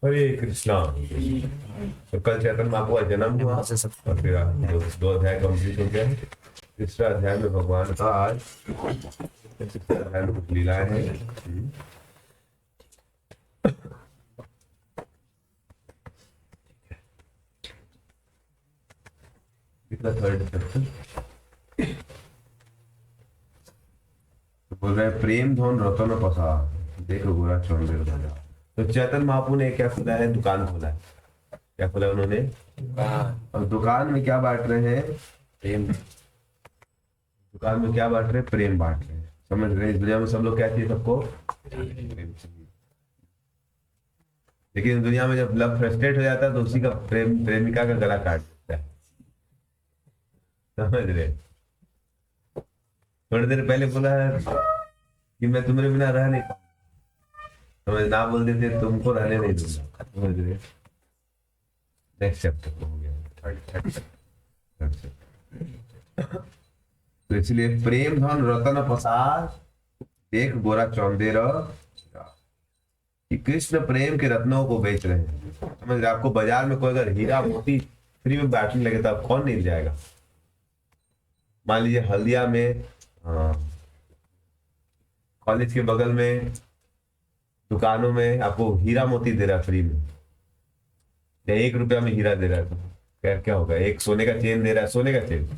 हरे कृष्णा। तो कल चैतन्य महाप्रभु का जन्म हुआ और फिर दो अध्याय कंप्लीट हो गया। तीसरा अध्याय में भगवान का आज तीसरे अध्याय में कुछ लीलाएं हैं। कितना थर्ड चैप्टर बोल रहे प्रेम धन रतन पसा देखो गोरा चौंदे राजा। तो चैतन्य महाप्रभु ने क्या खोला है? दुकान खोला है। क्या खोला उन्होंने? और दुकान में क्या बांट रहे हैं? प्रेम। दुकान में क्या बांट रहे हैं? प्रेम बांट रहे हैं। समझ रहे हैं? इस दुनिया में सब लोग क्या चाहिए? सबको प्रेम चाहिए। लेकिन दुनिया में जब लव फ्रस्ट्रेट हो जाता है तो उसी का प्रेमिका का गला काट देता है। समझ रहे? थोड़ी देर पहले बोला है कि मैं तुम्हारे बिना रह नहीं पाऊंगा, समझ ना बोल देते तुमको रहने नहीं दूंगा। समझ रहे? नेक्स्ट चैप्टर हो गया थर्ड चैप्टर। तो इसलिए प्रेम धन रतन पसार देख गोरा चौंदेर कि कृष्ण प्रेम के रत्नों को बेच रहे हैं। समझ रहे? आपको बाजार में कोई अगर हीरा मोती फ्री में बांटने लगे तो आप कौन नहीं जाएगा? मान लीजिए हल्दिया में कॉलेज के बगल में दुकानों में आपको हीरा मोती दे रहा है फ्री में, या 1 रुपया में हीरा दे रहा है, तो क्या क्या होगा? एक सोने का चेन दे रहा है, सोने का चेन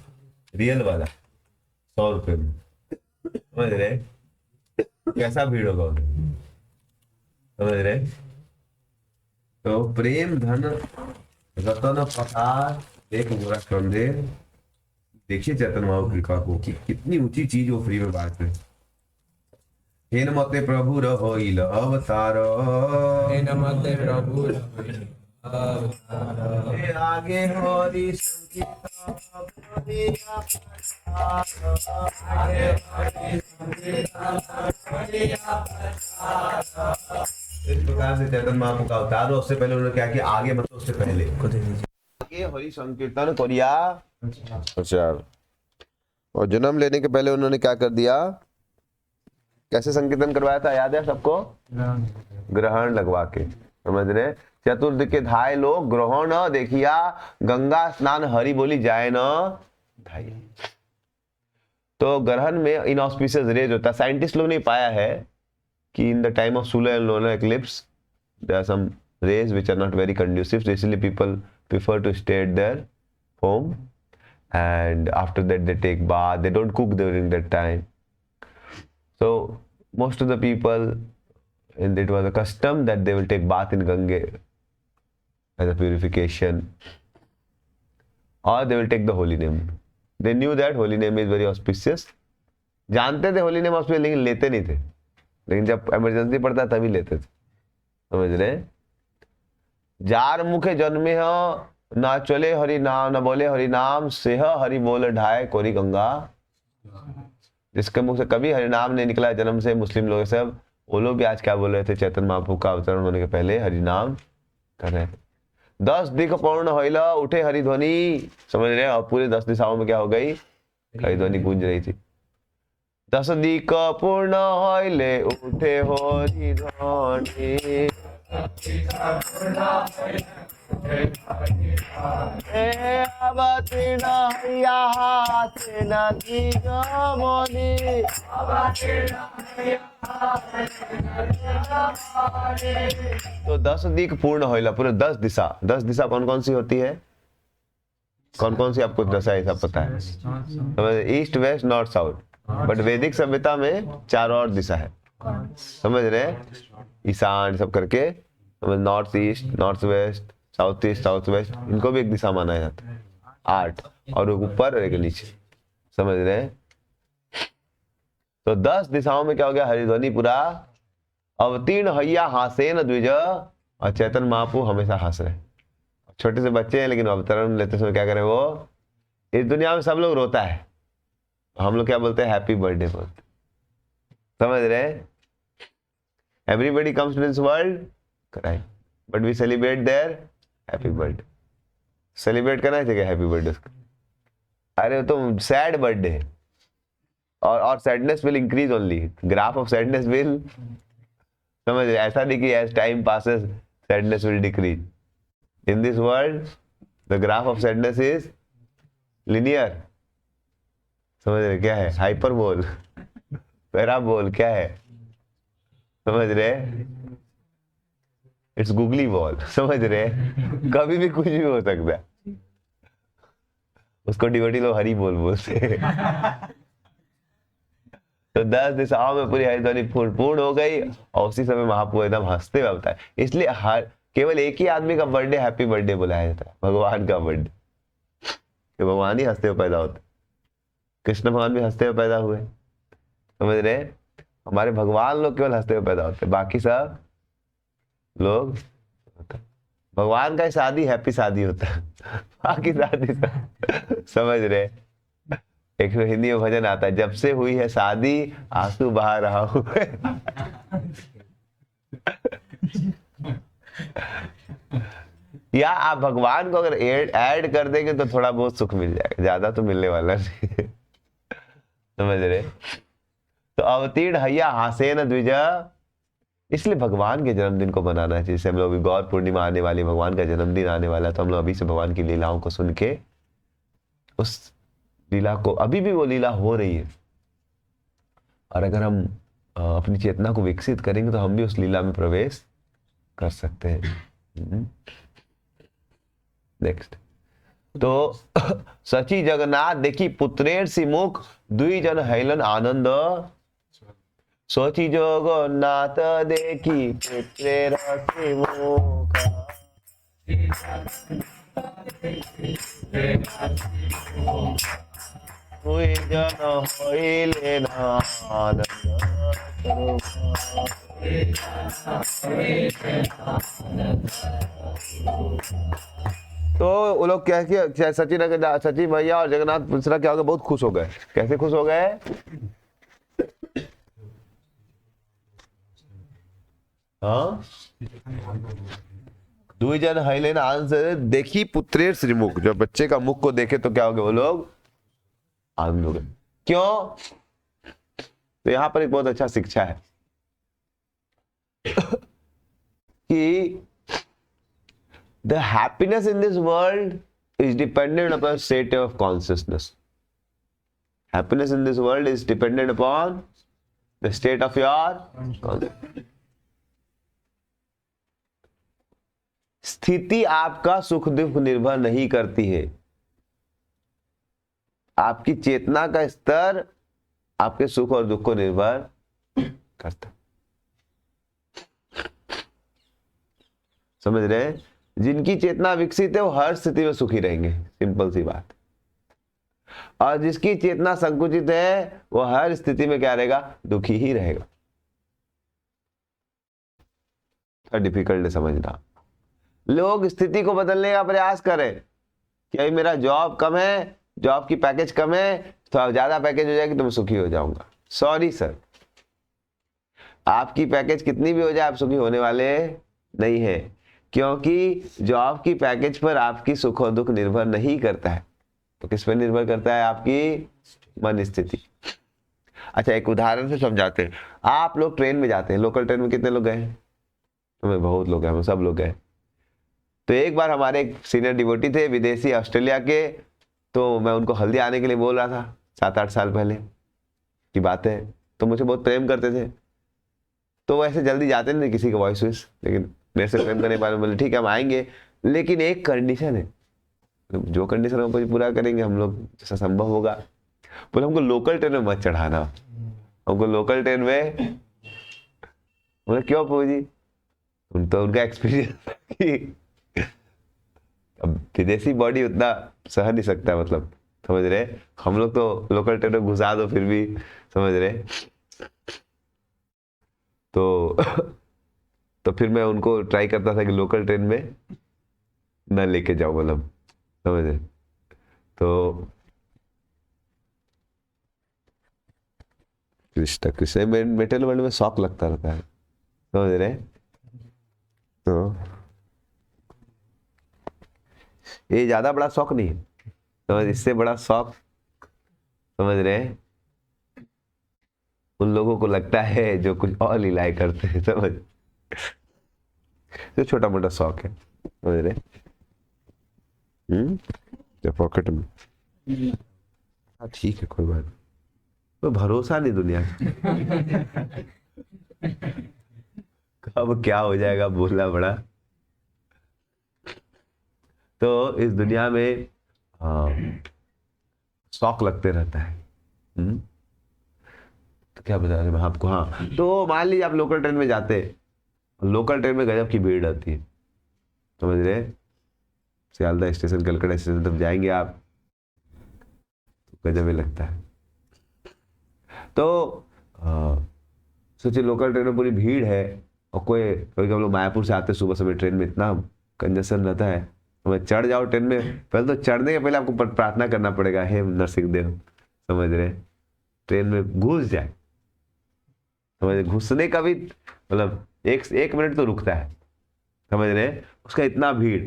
रियल वाला 100 रुपये में। समझ रहे? कैसा भीड़ होगा उधर? समझ रहे? तो प्रेम धन रतन पसार देख गोरा चौंदेर। देखिए चैतन्य महाप्रभु कृपा को कि कितनी ऊंची चीज वो फ्री में बांट रहे। हेन मते प्रभु रहोइल अवतार, हेन मते प्रभु हे आगे हरि संकीर्तन इस प्रकार से चैतन्य महाप्रभु का अवतार। उससे पहले उन्होंने क्या किया? आगे मतलब उससे पहले आगे हरि संकीर्तन कोरिया प्रचार। और जन्म लेने के पहले उन्होंने क्या कर दिया? कैसे संकीर्तन करवाया था? याद है सबको? ग्रहण लगवा के। समझ रहे? चतुर्थ के धाय लोग ग्रहण देखिया, गंगा स्नान हरि बोली जाए न धाई। तो ग्रहण में इनऑस्पिशियस रेज होता है। साइंटिस्ट लोग ने पाया है कि in the time of solar and lunar eclipse there are some rays which are not very conducive, so इसलिए people prefer to stay at their home and after that they take bath. They don't cook during that time. So most of the people, and it was a custom that they will take bath in Gange as a purification, or they will take the holy name. They knew that holy name is very auspicious. जानते थे holy name auspicious, लेकिन लेते नहीं थे। लेकिन जब emergency पड़ता तभी लेते थे। समझ रहे? जार मुखे जन्मे हो ना चले हरि नाम, ना बोले हरि नाम, सेह हरि बोल ढाए कोरी गंगा। जिसके मुख से कभी हरि नाम नहीं निकला जन्म से, मुस्लिम लोग सब, वो लोग भी आज क्या बोल रहे थे? चैतन्य महाप्रभु का अवतरण होने के पहले हरि नाम कर रहे थे। 10 दिक पूर्ण होइला उठे हरि ध्वनि। समझ रहे? और पूरे 10 दिशाओं में क्या हो गई? हरि ध्वनि गूंज रही थी। 10 दिक पूर्ण होइले उठे हरि ध्वनि, तो 10 दिक पूर्ण होइला, पूरे 10 दिशा। 10 दिशा कौन कौन सी होती है? कौन कौन सी आपको दशा है सब पता है? समझ? East west north south. But वैदिक सभ्यता में 4 और दिशा है। समझ रहे? ईशान सब करके, north east, north west, south east, south west, इनको भी एक दिशा माना जाता है। 8 और ऊपर और एक नीचे। समझ रहे? तो 10 दिशाओं में क्या हो गया? हरिध्वनि पूरा अवतीर्ण हैया हासेन द्विज। और चैतन्य महाप्रभु हमेशा हंस रहे। छोटे से बच्चे हैं लेकिन अवतरण लेते समय क्या करें? वो इस दुनिया में सब लोग रोता है, हम लोग क्या बोलते हैं? हैप्पी बर्थडे बोलते। समझ रहे हैं? Everybody comes to this world crying, but we celebrate their happy birthday. Celebrate करना चाहिए हैप्पी बर्थडे। अरे तो सैड बर्थडे है, और sadness will increase only, graph of sadness will, समझ रहे? ऐसा नहीं कि as time passes sadness will decrease. In this world the graph of sadness is linear. समझ रहे? क्या है? हाइपरबोल, पैराबोल, क्या है? समझ रहे? It's googly ball. समझ रहे? कभी भी कुछ भी हो सकता है। उसको डिवोटी लोग हरी बोल बोलते हैं। तो 10 दिशाओं में पूरी हरिध्वनि पूर्ण हो गई, और उसी समय महाप्रभु एकदम हंसते हुए बताए। इसलिए हर केवल एक ही आदमी का बर्थडे हैप्पी बर्थडे बुलाया जाता है, भगवान का बर्थडे। कि भगवान ही हंसते हुए पैदा होते, कृष्ण भगवान भी हंसते हुए पैदा हुए। समझ रहे? हमारे भगवान लोग केवल हंसते हुए पैदा होते, बाकी सब लोग, भगवान का शादी हैप्पी शादी होता है, बाकी शादी समझ रहे? एक हिंदी में भजन आता है, जब से हुई है शादी आंसू बहा रहा हूं। या आप भगवान को अगर ऐड कर देंगे तो थोड़ा बहुत सुख मिल जाएगा, ज्यादा तो मिलने वाला नहीं। समझ रहे? तो अवतीर्ण हैया हासेन द्विजा, इसलिए भगवान के जन्मदिन को मनाना चाहिए। जैसे हम लोग गौर पूर्णिमा आने वाली, भगवान का जन्मदिन आने वाला है, तो हम लोग अभी से भगवान की लीलाओं को सुन के उस लीला को, अभी भी वो लीला हो रही है, और अगर हम अपनी चेतना को विकसित करेंगे तो हम भी उस लीला में प्रवेश कर सकते हैं। नेक्स्ट, तो सची जगन्नाथ देखी पुत्रेर सिमुख, दुई जन हैलन आनंद। सची जगन्नाथ देखी पुत्रेर सिमुख, दुई जन हैलन आनंद। तो वो लोग क्या किया, सचिन भैया और जगन्नाथ मिश्रा क्या हो गए? बहुत खुश हो गए। कैसे खुश हो गए? हाँ, दुई जन हैलेन आनंद देखी पुत्रेर श्रीमुख, जब बच्चे का मुख को देखे तो क्या हो गए? वो लोग आनंद हो गए। क्यों? तो यहां पर एक बहुत अच्छा शिक्षा है कि the happiness in this world is dependent upon state of consciousness. Happiness in this world is dependent upon the state of your consciousness. स्थिति आपका सुख दुख निर्भर नहीं करती है, आपकी चेतना का स्तर आपके सुख और दुख को निर्भर करता। समझ रहे हैं? जिनकी चेतना विकसित है वो हर स्थिति में सुखी रहेंगे, सिंपल सी बात। और जिसकी चेतना संकुचित है वो हर स्थिति में क्या रहेगा? दुखी ही रहेगा। डिफिकल्ट है समझना। लोग स्थिति को बदलने का प्रयास करें कि अभी मेरा जॉब कम है, जॉब की पैकेज कम है, तो ज्यादा पैकेज हो जाएगी तो मैं सुखी हो जाऊंगा। सॉरी सर, आपकी पैकेज कितनी भी हो जाए आप सुखी होने वाले नहीं है, क्योंकि जॉब की पैकेज पर आपकी सुख और दुख निर्भर नहीं करता है। तो किस पर निर्भर करता है? आपकी मन स्थिति। अच्छा, एक उदाहरण से समझाते हैं। आप लोग ट्रेन में जाते हैं, लोकल ट्रेन में कितने लोग गए? हमें बहुत लोग हैं, हम सब लोग गए। तो एक बार हमारे एक सीनियर डिवोटी थे, विदेशी, ऑस्ट्रेलिया के, तो मैं उनको हल्दी आने के लिए बोल रहा था 7-8 साल पहले की बात है। तो मुझे बहुत प्रेम करते थे, तो वो ऐसे जल्दी जाते नहीं किसी का वॉइस विश, लेकिन मेरे से प्रेम करने वाले बोले ठीक है हम आएंगे, लेकिन एक कंडीशन है, जो कंडीशन हम पूरा करेंगे हम लोग जैसा संभव होगा। बोले हमको लोकल ट्रेन में मत चढ़ाना, हमको लोकल ट्रेन में। बोले क्यों प्रभु जी? तो उनका एक्सपीरियंस कि अब विदेशी बॉडी उतना सह नहीं सकता, मतलब समझ रहे? हम लोग तो लोकल ट्रेन में घुसा दो फिर भी, समझ रहे? तो फिर मैं उनको ट्राई करता था कि लोकल ट्रेन में न लेके जाओ, मतलब समझ रहे? तो कृष्ण कृष्ण मेटल वर्ल्ड में शौक लगता रहता है, समझ रहे? तो ये ज्यादा बड़ा शौक नहीं है, समझ, इससे बड़ा शौक, समझ रहे, उन लोगों को लगता है जो कुछ और लीलाएं करते हैं, समझ, तो छोटा मोटा शौक है, समझ रहे? जो पॉकेट में, हाँ ठीक है, कोई बात नहीं, तो भरोसा नहीं दुनिया का। कब क्या हो जाएगा बोलना बड़ा। तो इस दुनिया में शौक लगते रहता है। तो क्या बता रहे मैं आपको, हाँ, तो मान लीजिए आप लोकल ट्रेन में जाते, लोकल ट्रेन में गजब की भीड़ आती है, समझ रहे? सियालदह स्टेशन, कलकत्ता स्टेशन तक जाएंगे आप, तो गजब ही लगता है। तो सोचिए लोकल ट्रेन में पूरी भीड़ है, और कोई कभी हम लोग मायापुर से आते सुबह समय, ट्रेन में इतना कंजेशन रहता है, हमें चढ़ जाओ ट्रेन में, पहले तो चढ़ने के पहले आपको प्रार्थना करना पड़ेगा, हे नरसिंह देव, समझ रहे, ट्रेन में घुस जाए, समझ, घुसने का भी मतलब एक मिनट तो रुकता है, समझ रहे, उसका इतना भीड़।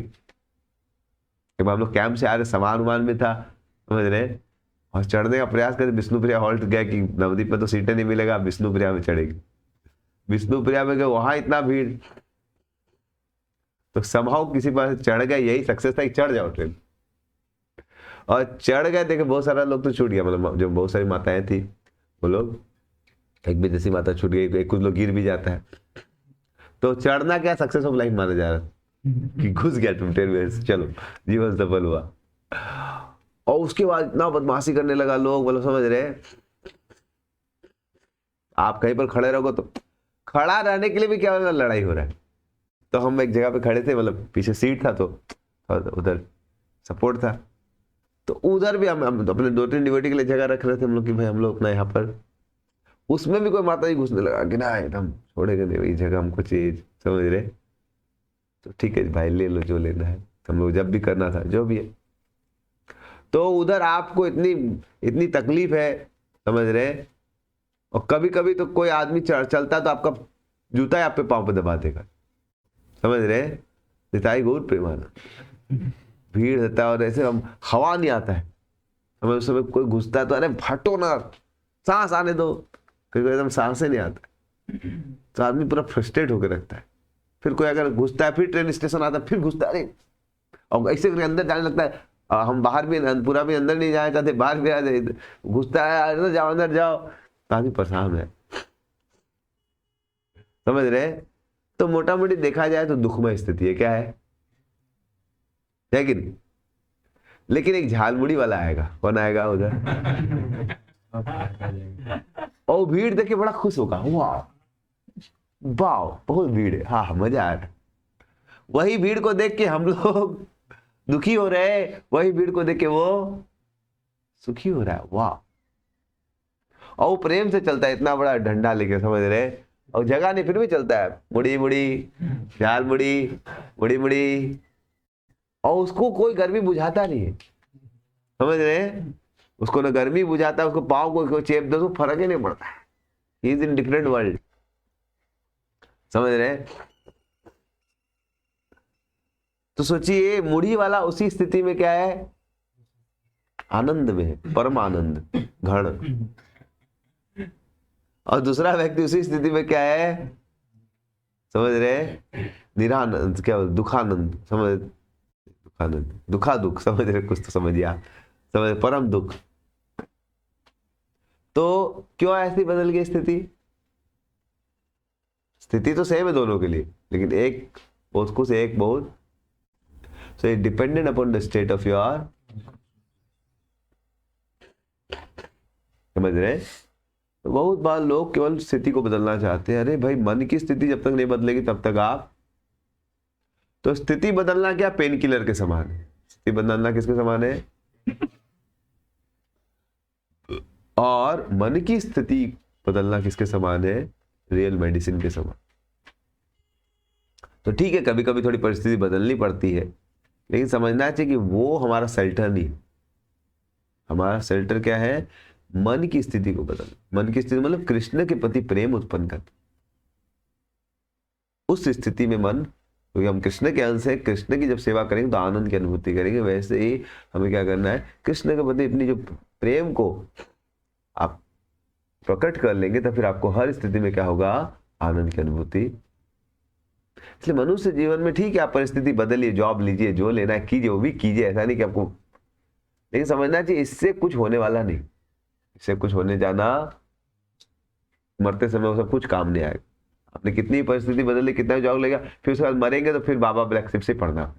जब हम लोग कैंप से आ रहे, सामान उमान में था, समझ रहे, और चढ़ने का प्रयास करते, विष्णुप्रिया हॉल्ट गए कि नवदीप में तो सीटें नहीं मिलेगा, विष्णुप्रिया में चढ़ेगी, विष्णुप्रिया में गए, वहां इतना भीड़, तो समहाउ किसी पास चढ़ गए, यही सक्सेस था कि चढ़ जाओ ट्रेन, और चढ़ गए, देखे बहुत सारा लोग तो छूट गया, मतलब जो बहुत सारी माताएं थी वो लोग, एक भी जैसी माता छूट गई, कुछ लोग गिर भी जाता है, तो चढ़ना क्या सक्सेस ऑफ लाइफ माना जा रहा कि घुस गया तुम ट्रेन में, चलो जीवन सफल हुआ। और उसके बाद इतना बदमाशी करने लगा लोग, मतलब समझ रहे, आप कहीं पर खड़े रहोगे तो खड़ा रहने के लिए भी क्या लड़ाई हो रहा है। तो हम एक जगह पे खड़े थे, मतलब पीछे सीट था, तो उधर सपोर्ट था, तो उधर भी हम अपने 2-3 डिवोटी के लिए जगह रख रहे थे हम लोग कि भाई हम लोग अपना यहाँ पर, उसमें भी कोई माता जी घुसने लगा कि ना एकदम छोड़ेगा नहीं, वही जगह हमको चाहिए, समझ रहे, तो ठीक है भाई ले लो जो लेना है, हम लोग जब भी करना था जो भी है। तो उधर आपको इतनी तकलीफ है, समझ रहे, और कभी कभी तो कोई आदमी चलता तो आपका जूता ही आप पे पांव पे दबा देगा, समझ रहे, निताई गौर प्रेमानंद, भीड़ रहता है, और ऐसे हम हवा नहीं आता है, समझ, उस समय कोई घुसता है तो अरे हटो ना, सांस आने दो, कभी एकदम सांस ही नहीं आता, तो आदमी पूरा फ्रस्ट्रेट होकर रखता है। फिर कोई अगर घुसता है, फिर ट्रेन स्टेशन आता है, फिर घुसता है, अरे, और ऐसे करके अंदर जाने लगता है, हम बाहर भी, पूरा भी अंदर नहीं जाना चाहते, बाहर भी आ जाए, घुसता है, अंदर जाओ अंदर जाओ, आदमी परेशान है, समझ रहे। तो मोटा मोटी देखा जाए तो दुखमय स्थिति है, क्या है कि नहीं? लेकिन एक झालमुड़ी वाला आएगा, कौन आएगा उधर, और भीड़ देख के बड़ा खुश होगा, वाह वाह बहुत भीड़ है, हाँ मजा आ रहा है। वही भीड़ को देख के हम लोग दुखी हो रहे हैं, वही भीड़ को देख के वो सुखी हो रहा है, वाह। और वो प्रेम से चलता है, इतना बड़ा डंडा लेके, समझ रहे, और जगह नहीं फिर भी चलता है, मुड़ी मुड़ी झाल मुड़ी मुड़ी मुड़ी, और उसको कोई गर्मी बुझाता नहीं है, समझ रहे, उसको ना गर्मी बुझाता है, उसको पाँव को चेप दो तो फर्क ही नहीं पड़ता है, he is in different world, समझ रहे। तो सोचिए मुड़ी वाला उसी स्थिति में क्या है, आनंद में है, परम आनंद घण, और दूसरा व्यक्ति उसी स्थिति में क्या है, समझ रहे, निरानंद, क्या दुखानंद, समझ, दुखानंद, दुखा दुख, समझ रहे, कुछ तो समझिए आप, समझ, परम दुख। तो क्यों ऐसी बदल गई स्थिति? स्थिति तो सेम है दोनों के लिए, लेकिन एक उसको से एक बहुत, so it depended upon the state of your, समझ रहे। तो बहुत बार लोग केवल स्थिति को बदलना चाहते हैं, अरे भाई मन की स्थिति जब तक नहीं बदलेगी तब तक आप, तो स्थिति बदलना क्या, पेन किलर के समान है, स्थिति बदलना किसके समान है, और मन की स्थिति बदलना किसके समान है, रियल मेडिसिन के समान। तो ठीक है कभी कभी थोड़ी परिस्थिति बदलनी पड़ती है, लेकिन समझना चाहिए कि वो हमारा शेल्टर नहीं, हमारा शेल्टर क्या है, मन की स्थिति को बदल, मन की स्थिति मतलब कृष्ण के प्रति प्रेम उत्पन्न कर, उस स्थिति में मन, क्योंकि हम कृष्ण के अंश हैं, कृष्ण की जब सेवा करेंगे तो आनंद की अनुभूति करेंगे, वैसे ही हमें क्या करना है, कृष्ण के प्रति अपनी जो प्रेम को आप प्रकट कर लेंगे तो फिर आपको हर स्थिति में क्या होगा, आनंद की अनुभूति। इसलिए मनुष्य जीवन में ठीक है, आप परिस्थिति बदलिए, जॉब लीजिए, जो लेना है कीजिए, वो भी कीजिए, ऐसा नहीं कि आपको, लेकिन समझना चाहिए इससे कुछ होने वाला नहीं, इससे कुछ होने जाना, मरते समय वो सब कुछ काम नहीं आएगा। आपने कितनी परिस्थिति बदल ली, कितना जॉब लेगा, फिर उसके बाद मरेंगे तो फिर बाबा ब्लैक शिप से पढ़ना।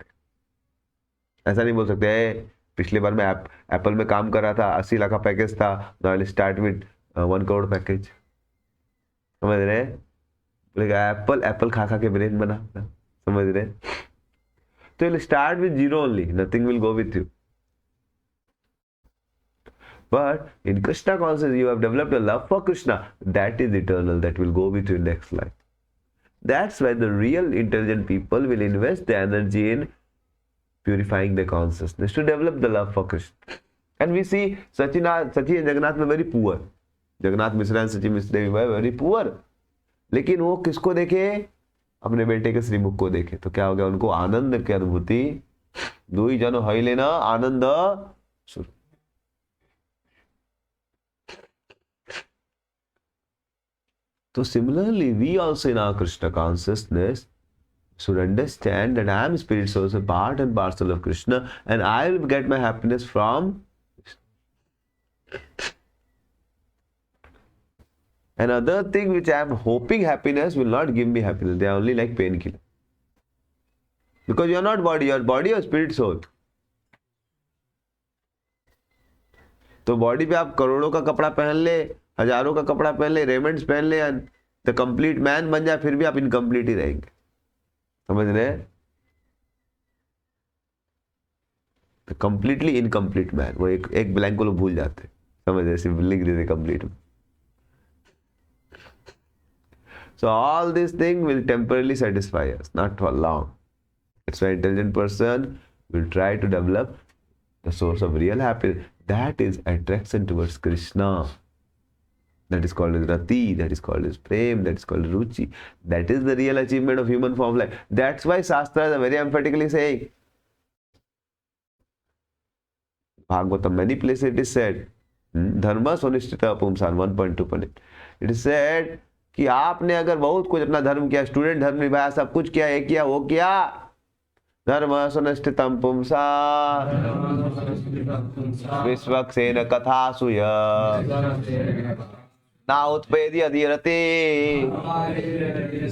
ऐसा नहीं बोल सकते पिछली बार मैं एप्पल में काम कर रहा था, 80 लाख का पैकेज था, now I will start with 1 crore package. समझ रहे हैं? बोलेगा एप्पल खा खा के ब्रेन बना, समझ रहे? तो will start with 0 only, nothing will go with you. But in Krishna consciousness, you have developed a love for Krishna. That is eternal. That will go with you in next life. That's why the real intelligent people will invest the energy in purifying their consciousness to develop the love for Krishna. And we see Sachi and Jagannath were very poor. Jagannath Mishra and Sachi Mishra Devi were very poor. लेकिन वो किसको देखे? अपने बेटे के श्रीमुख को देखे, तो क्या हो गया, उनको आनंद की अनुभूति। दो ही जनो हई लेना आनंद सुर। So similarly, we also in our Krishna consciousness should understand that I am spirit source, a part and parcel of Krishna, and I will get my happiness from Krishna. Another thing which I am hoping happiness will not give me happiness. They are only like painkiller. Because you are not body, you are body or spirit soul. तो body पे आप करोड़ों का कपड़ा पहन ले, हजारों का कपड़ा पहन ले, रेमेंट्स पहन ले, तो कंप्लीट मैन बन जाए, फिर भी आप इनकम्प्लीट ही रहेंगे। समझ रहे हैं? तो कंप्लीटली इनकम्प्लीट मैन, वो एक ब्लैंक को लोग भूल जाते, समझ रहे? सिर्फ लिख देते complete. So all these things will temporarily satisfy us, not for long. That's why intelligent person will try to develop the source of real happiness. That is attraction towards Krishna. That is called as Rati, that is called as Prem, that is called Ruchi. That is the real achievement of human form life. That's why Shastras are very emphatically saying, Bhagavatam, many places it is said, Dharma Sonishtita Pumsan 1.2. It is said कि आपने अगर बहुत कुछ अपना धर्म किया, student धर्म निभाया, सब कुछ किया, ये किया वो किया, धर्म सुनिष्ठितम पुंसा विश्वक्सेन कथासुय ना उत्पेदि अधीरते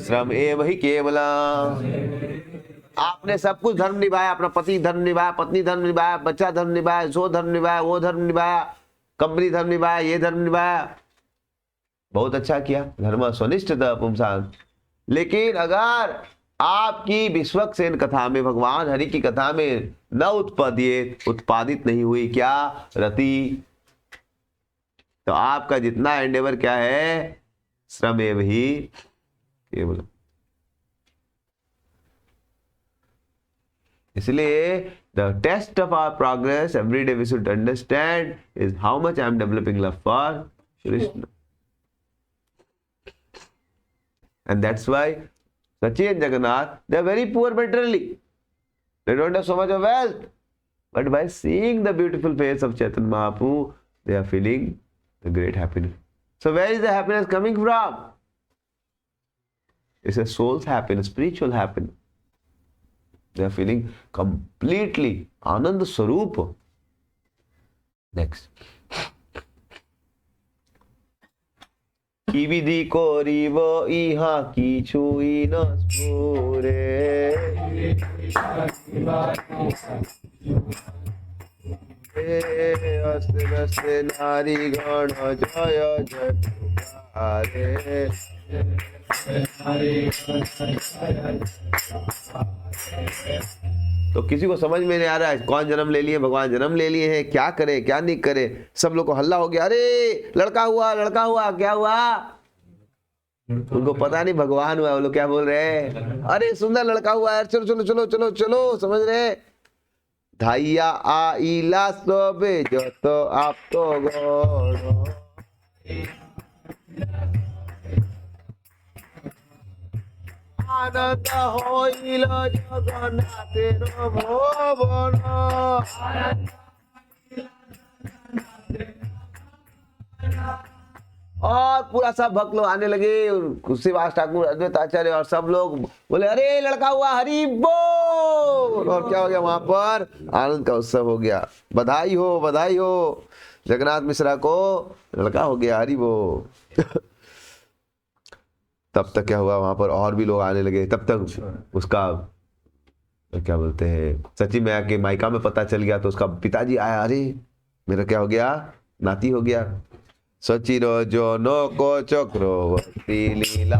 श्रम एव ही केवलम। आपने सब कुछ धर्म निभाया, अपना पति धर्म निभाया, पत्नी धर्म निभाया, बच्चा धर्म निभाया, जो धर्म निभाया, वो धर्म निभाया, कंपनी धर्म निभाया, ये धर्म निभाया, बहुत अच्छा किया, धर्म स्वनिष्ठता पुंसान। लेकिन अगर आपकी विश्वक्सेन कथा में, भगवान हरि की कथा में न उत्पादित नहीं हुई क्या रति, तो आपका जितना एंडेवर क्या है, श्रमेव ही केवल। इसलिए the test of our progress every day we should understand is how much I am developing love for Krishna. And that's why Sachi and Jagannath, they are very poor materially. They don't have so much of wealth. But by seeing the beautiful face of Chaitanya Mahaprabhu, they are feeling the great happiness. So where is the happiness coming from? It's a soul's happiness, spiritual happiness. They are feeling completely Ananda Swarupa. Next. की विधि कोरिव इहा किछुई न स्फुरे अस्ते नस्ते नारी गण जय जयकारे। तो किसी को समझ में नहीं आ रहा है कौन जन्म ले लिए, भगवान जन्म ले लिए हैं, क्या करे क्या नहीं करे। सब लोग को हल्ला हो गया, अरे लड़का हुआ, क्या हुआ? उनको पता नहीं भगवान हुआ। वो लोग क्या बोल रहे हैं, अरे सुंदर लड़का हुआ है, चलो चलो चलो चलो चलो, समझ रहे? ধাইয়া আইলা সবে যত আপ্ত গণ আনন্দ হইল জগন্নাথের ভবন। और पूरा सब भक्त लोग आने लगे, श्रीवास ठाकुर, अद्वैत आचार्य और सब लोग बोले अरे लड़का हुआ, हरि बोल। और क्या हो गया वहां पर? आनंद का उत्सव हो गया। बधाई हो, बधाई हो जगन्नाथ मिश्रा को, लड़का हो गया, हरि बोल। तब तक क्या हुआ वहां पर? और भी लोग आने लगे। तब तक उसका क्या बोलते हैं, सची मैया के मायका में पता चल गया, तो उसका पिताजी आया, अरे मेरा क्या हो गया, नाती हो गया। सचिर जन को चक्रवर्ती लीला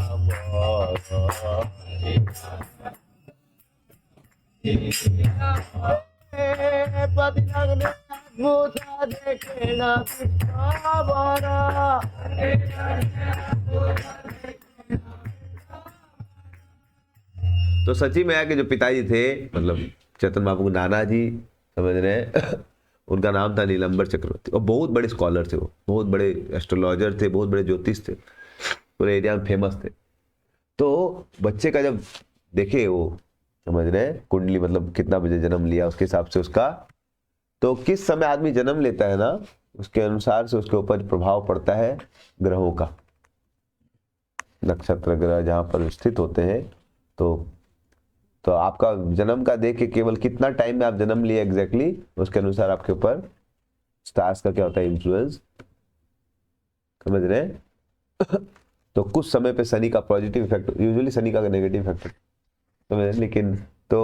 तो सची मैया के जो पिताजी थे, मतलब चेतन बाबू के नाना जी, समझ रहे हैं, उनका नाम था नीलंबर चक्रवर्ती, और बहुत बड़े स्कॉलर थे वो, बहुत बड़े एस्ट्रोलॉजर थे, बहुत बड़े ज्योतिष थे, पूरे एरिया में फेमस थे। तो बच्चे का जब देखे वो, समझ रहे हैं, कुंडली मतलब कितना बजे जन्म लिया, उसके हिसाब से उसका, तो किस समय आदमी जन्म लेता है ना, उसके अनुसार से उसके ऊपर प्रभाव पड़ता है ग्रहों का। नक्षत्र ग्रह जहाँ पर स्थित होते हैं, तो आपका जन्म का देख के केवल कितना टाइम में आप जन्म लिए एग्जैक्टली, उसके अनुसार आपके ऊपर स्टार्स का क्या होता है, इन्फ्लुएंस, समझ रहे हैं। तो कुछ समय पे शनि का पॉजिटिव इफेक्ट, यूजुअली शनि का नेगेटिव इफेक्ट, समझ रहे हैं, लेकिन तो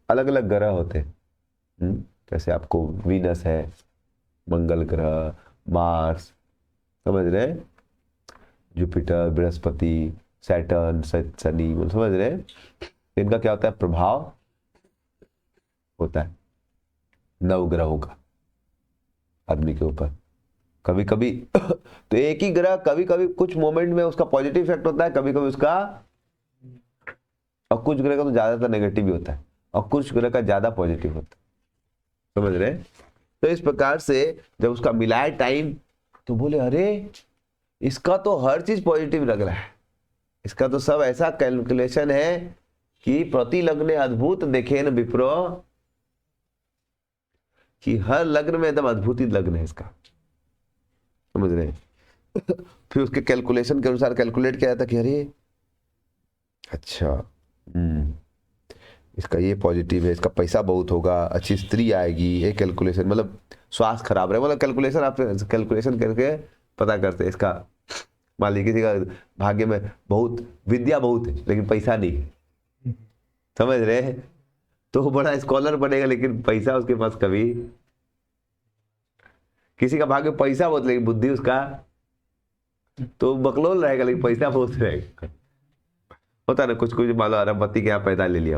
अलग अलग ग्रह होते हैं। जैसे आपको वीनस है, मंगल ग्रह, मार्स, समझ रहे हैं, जुपिटर, बृहस्पति, सैटर्न, शनि, समझ रहे हैं, इनका क्या होता है, प्रभाव होता है नवग्रहों का आदमी के ऊपर। कभी कभी तो एक ही ग्रह कभी कभी कुछ मोमेंट में उसका पॉजिटिव इफेक्ट होता है, कभी कभी उसका, और कुछ ग्रह का तो ज्यादातर नेगेटिव भी होता है, और कुछ ग्रह का ज्यादा पॉजिटिव होता है, समझ रहे हैं। तो इस प्रकार से जब उसका मिलाए टाइम, तो बोले अरे इसका तो हर चीज पॉजिटिव लग रहा है, इसका तो सब ऐसा कैलकुलेशन है कि प्रति लग्न अद्भुत देखे न विप्रो, कि हर लग्न में एकदम अद्भुत ही लग्न है इसका, समझ रहे हैं। फिर उसके कैलकुलेशन के अनुसार कैलकुलेट किया जाता कि अरे अच्छा, इसका ये पॉजिटिव है, इसका पैसा बहुत होगा, अच्छी स्त्री आएगी, ये कैलकुलेशन, मतलब स्वास्थ्य खराब रहे, मतलब कैलकुलेशन, आप कैलकुलेशन करके पता करते हैं इसका। मान लीजिए किसी का भाग्य में बहुत विद्या बहुत है लेकिन पैसा नहीं है, समझ रहे हैं, तो बड़ा स्कॉलर बनेगा लेकिन पैसा उसके पास कभी, किसी का भाग्य पैसा बहुत लेकिन बुद्धि उसका तो बकलोल रहेगा लेकिन पैसा बहुत रहेगा। होता ना कुछ कुछ, मान लो अरबपति के यहाँ पैदा ले लिया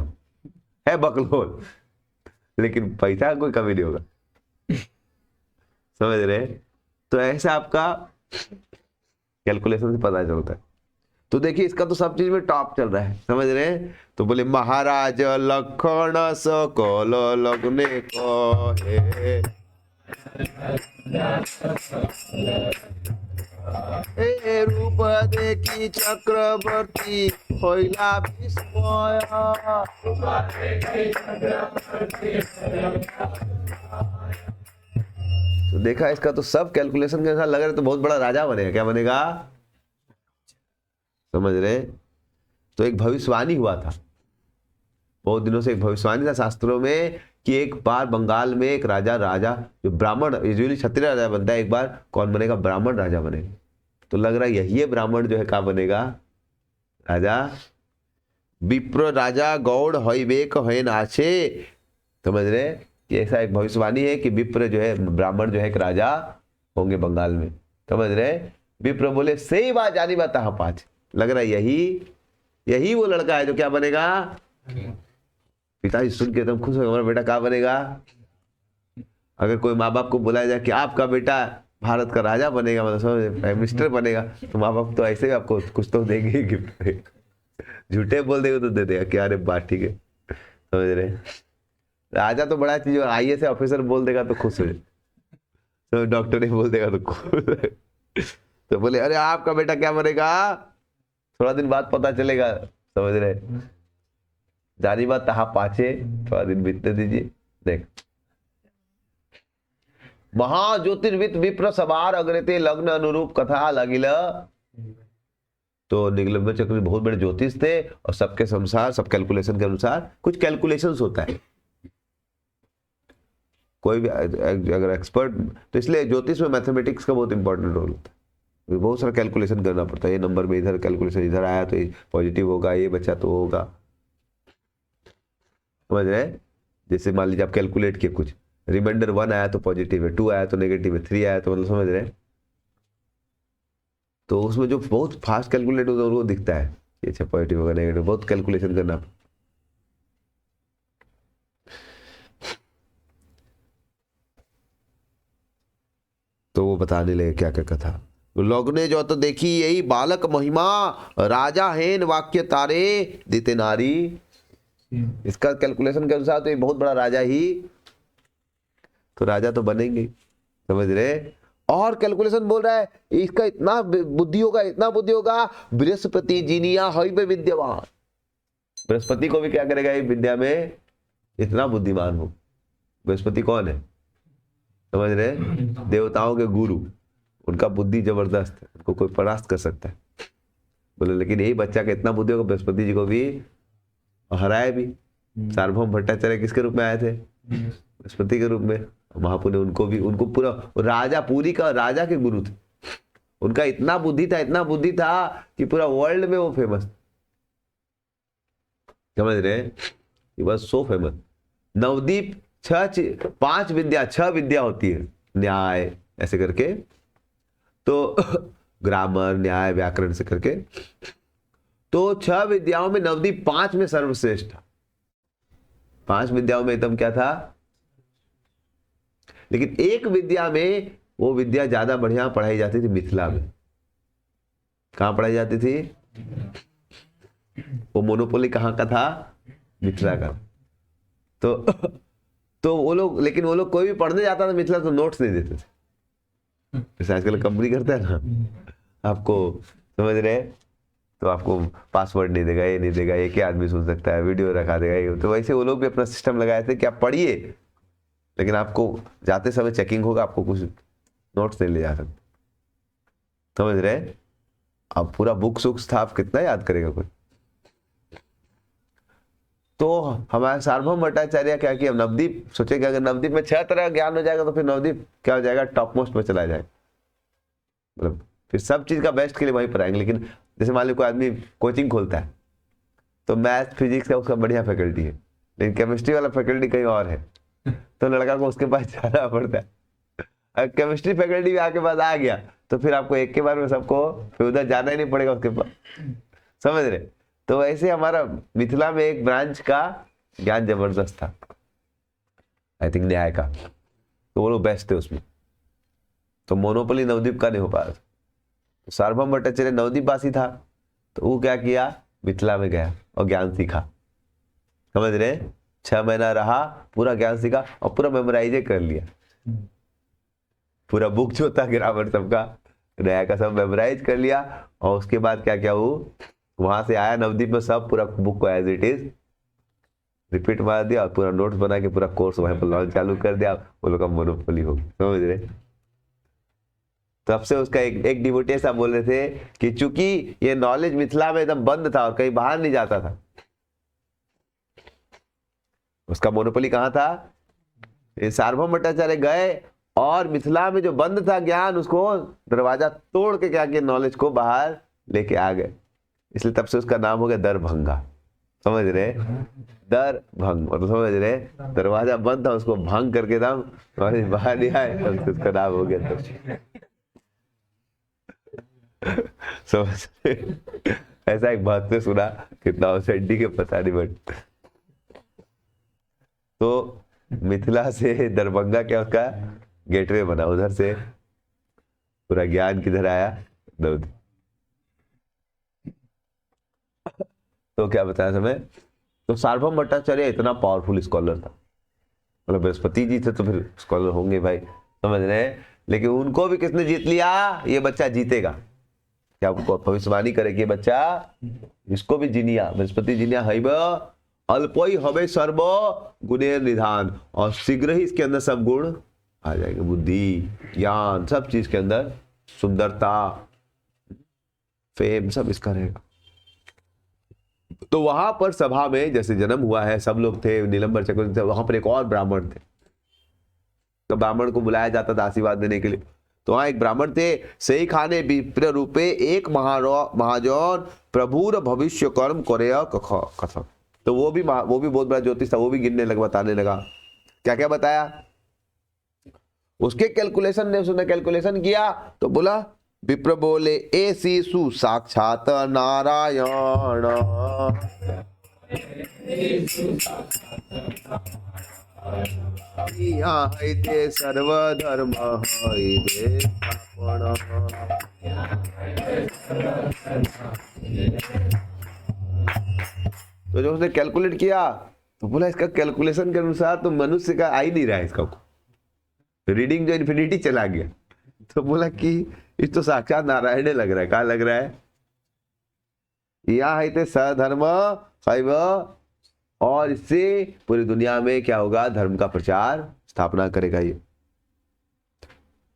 है, बकलोल, लेकिन पैसा कोई कमी नहीं होगा, समझ रहे। तो ऐसा आपका कैलकुलेशन से पता चलता है। तो देखिए इसका तो सब चीज में टॉप चल रहा है, समझ रहे हैं। तो बोले महाराज लखन सकल लग्ने कहे, ए रूप देखी चक्रवर्ती होइला विस्मय। तो देखा इसका तो सब कैलकुलेशन के अनुसार लग रहा है, तो बहुत बड़ा राजा बनेगा। क्या बनेगा, समझ रहे। तो एक भविष्यवाणी हुआ था, बहुत दिनों से एक भविष्यवाणी था शास्त्रों में कि एक बार बंगाल में एक राजा जो ब्राह्मण, यूजुअली क्षत्रिय राजा बनता है, एक बार कौन बनेगा, ब्राह्मण राजा बनेगा। तो लग रहा है यही ब्राह्मण जो है क्या बनेगा, राजा। विप्र राजा गौड़ हईबेक है नाचे, समझ रहे कि ऐसा एक भविष्यवाणी है कि विप्र जो है, ब्राह्मण जो है एक राजा होंगे बंगाल में, समझ रहे। विप्र बोले सही बात जानी बात हाँ पाँच, लग रहा है यही वो लड़का है जो क्या बनेगा। पिताजी सुन के एकदम खुश हो, हमारा बेटा क्या बनेगा। अगर कोई माँ बाप को बुलाया जाए कि आपका बेटा भारत का राजा बनेगा, मतलब प्राइम मिनिस्टर बनेगा, तो माँ बाप तो ऐसे ही आपको कुछ तो देंगे गिफ्ट, झूठे बोल देगा तो दे देगा कि अरे बात ठीक है, समझ रहे। राजा तो बड़ा चीज, आईएएस ऑफिसर बोल देगा तो खुश हो जाए, तो डॉक्टर नहीं बोल देगा तो खुश। तो बोले अरे आपका बेटा क्या बनेगा, थोड़ा दिन बाद पता चलेगा, समझ रहे, जानी बात तहा पाछे, थोड़ा दिन बीतने दीजिए। देख, महाज्योतिर्विद विप्र सवार अग्रते लग्न अनुरूप कथा लगिल। तो निगलंब चक्र बहुत बड़े ज्योतिष थे और सबके अनुसार, सब कैलकुलेशन के अनुसार, कुछ कैलकुलेशंस होता है, कोई भी अगर एक्सपर्ट, तो इसलिए ज्योतिष में मैथमेटिक्स का बहुत इंपॉर्टेंट रोल होता है, बहुत सारा कैलकुलेशन करना पड़ता है। ये नंबर में इधर कैलकुलेशन, इधर आया तो ये पॉजिटिव होगा, ये बचा तो होगा, समझ रहे। जैसे मान लीजिए आप कैलकुलेट किए, कुछ रिमाइंडर 1 आया तो पॉजिटिव है, 2 आया तो नेगेटिव है, 3 आया तो मतलब, समझ रहे। तो उसमें जो बहुत फास्ट कैलकुलेट होता है वो दिखता है कि अच्छा पॉजिटिव होगा नेगेटिव, बहुत कैलकुलेशन करना। तो वो बताने लगे क्या क्या कथा। लग्ने जो तो देखी यही बालक महिमा, राजा हेन वाक्य तारे दिते नारी। इसका कैलकुलेशन के अनुसार तो ये बहुत बड़ा राजा ही, तो राजा तो बनेंगे, समझ रहे। और कैलकुलेशन बोल रहा है इसका इतना बुद्धि होगा, इतना बुद्धि होगा, बृहस्पति जीनिया हई में विद्यमान, बृहस्पति को भी क्या करेगा ये विद्या में, इतना बुद्धिमान हो। बृहस्पति कौन है, समझ रहे, देवताओं के गुरु, उनका बुद्धि जबरदस्त है, उनको कोई परास्त कर सकता है। बोले लेकिन यही बच्चा का इतना बुद्धि होगा, बृहस्पति जी को भी हराए भी। सार्वभौम भट्टाचार्य किसके रूप में आए थे, बृहस्पति के रूप में। महापु ने उनको भी, उनको पूरा राजा, पूरी का राजा के गुरु थे, उनका इतना बुद्धि था, इतना बुद्धि था कि पूरा वर्ल्ड में वो फेमस, समझ रहे, बस सो फेमस। नवदीप 5 विद्या, 6 विद्या होती है, न्याय ऐसे करके, तो ग्रामर, न्याय, व्याकरण से करके, तो 6 विद्याओं में नवदीप 5 में सर्वश्रेष्ठ था। 5 विद्याओं में एकदम क्या था, लेकिन एक विद्या में वो विद्या ज्यादा बढ़िया पढ़ाई जाती थी मिथिला में। कहां पढ़ाई जाती थी, वो मोनोपोली कहां का था, मिथिला का। तो वो लोग, लेकिन वो लोग कोई भी पढ़ने जाता था मिथिला तो नोट्स नहीं देते थे, जैसे आजकल कंपनी करता है ना, आपको समझ रहे, तो आपको पासवर्ड नहीं देगा, ये नहीं देगा, ये क्या आदमी सुन सकता है, वीडियो रखा देगा ये। तो वैसे वो लोग भी अपना सिस्टम लगाए थे कि आप पढ़िए, लेकिन आपको जाते समय चेकिंग होगा, आपको कुछ नोट्स नहीं ले जा सकते, समझ रहे। अब पूरा बुक्स वुक्स था, आप कितना याद करेगा कोई। तो हमारे सार्वभौम भट्टाचार्य क्या किया, नवदीप सोचे कि अगर नवदीप में 6 तरह का ज्ञान हो जाएगा तो फिर नवदीप क्या हो जाएगा, टॉप मोस्ट में चला जाएगा, मतलब फिर सब चीज का बेस्ट के लिए वहीं पर आएंगे। लेकिन जैसे मान लो कोई आदमी कोचिंग खोलता है, तो मैथ फिजिक्स का उसका बढ़िया फैकल्टी है, लेकिन केमिस्ट्री वाला फैकल्टी कहीं और है, तो लड़का को उसके पास जाना पड़ता है। अगर केमिस्ट्री फैकल्टी भी आपके पास आ गया तो फिर आपको एक के बार में सबको फिर उधर जाना ही नहीं पड़ेगा उसके पास, समझ रहे। तो ऐसे हमारा मिथिला में एक ब्रांच का ज्ञान जबरदस्त था, आई थिंक न्याय का, तो वो लोग बेस्ट थे उसमें। तो मोनोपोली नवदीप का नहीं हो पा रहा था। तो सार्वभौम भट्टाचार्य नवदीप वासी था, तो वो क्या किया, मिथिला में गया और ज्ञान सीखा, समझ रहे। 6 महीना रहा, पूरा ज्ञान सीखा और पूरा मेमोराइज कर लिया, पूरा बुक जो था ग्रामर सबका, न्याय का सब मेमोराइज कर लिया। और उसके बाद क्या क्या, वो वहां से आया नवदीप में, सब पूरा बुक को एज इट इज रिपीट मार दिया और पूरा नोट्स बना के पूरा कोर्स वहीं पर लॉन्च चालू कर दिया। वो लोग का मोनोपोली हो गई, समझ रहे। तब से उसका एक डिवोटी ऐसा बोल रहे थे कि चूंकि ये नॉलेज मिथिला में एकदम बंद था और कहीं बाहर नहीं जाता था, उसका मोनोपोली कहाँ था, ये सार्वभौम भट्टाचार्य गए और मिथिला में जो बंद था ज्ञान, उसको दरवाजा तोड़ के क्या किया, नॉलेज को बाहर लेके आ गए। इसलिए तब से उसका नाम हो गया दरभंगा, समझ रहे, दरभंग, और समझ रहे, दरवाजा बंद था उसको भंग करके नाम बाहर नहीं आए, तब उसका नाम हो गया। समझ रहे, ऐसा एक बात ने सुना, कितना ऑथेंटिक है पता नहीं, बट तो मिथिला से दरभंगा क्या उसका गेटवे बना, उधर से पूरा ज्ञान किधर आया, नवदीप। तो क्या बताया समय, तो सार्वभौम भट्टाचार्य इतना पावरफुल स्कॉलर था, मतलब बृहस्पति जी थे तो फिर स्कॉलर होंगे भाई, समझ रहे हैं। लेकिन उनको भी किसने जीत लिया, ये बच्चा जीतेगा। क्या भविष्यवाणी करे कि ये बच्चा, इसको भी जीनिया, बृहस्पति जीनिया हैब अल्पोई हवे सर्व गुणेर निधान, और शीघ्र ही इसके अंदर सब गुण आ जाएंगे, बुद्धि, ज्ञान, सब चीज के अंदर, सुंदरता, फेम, सब इसका रहेगा। तो वहां पर सभा में जैसे जन्म हुआ है, सब लोग थे, नीलंबर चक्रवर्ती थे, वहां पर एक और ब्राह्मण थे। तो ब्राह्मण को बुलाया जाता था आशीर्वाद देने के लिए। तो वहां एक ब्राह्मण थे, सही खाने विप्र रूपे एक महाजन प्रभुर भविष्य कर्म करे कथक। तो वो भी बहुत बड़ा ज्योतिष था, वो भी गिनने लगा, बताने लगा। क्या क्या बताया उसके कैलकुलेशन ने, उसने कैलकुलेशन किया तो बोला, विप्र बोले ए शिशु साक्षात नारायण, सर्वधर्म तो जो उसने कैलकुलेट किया तो बोला इसका कैलकुलेशन के अनुसार तो मनुष्य का आ ही नहीं रहा है, इसका रीडिंग जो इन्फिनिटी चला गया। तो बोला कि इस तो साक्षात नारायण लग रहा है। क्या लग रहा है, यहाँ है सधर्म शैव, और इससे पूरी दुनिया में क्या होगा, धर्म का प्रचार स्थापना करेगा। ये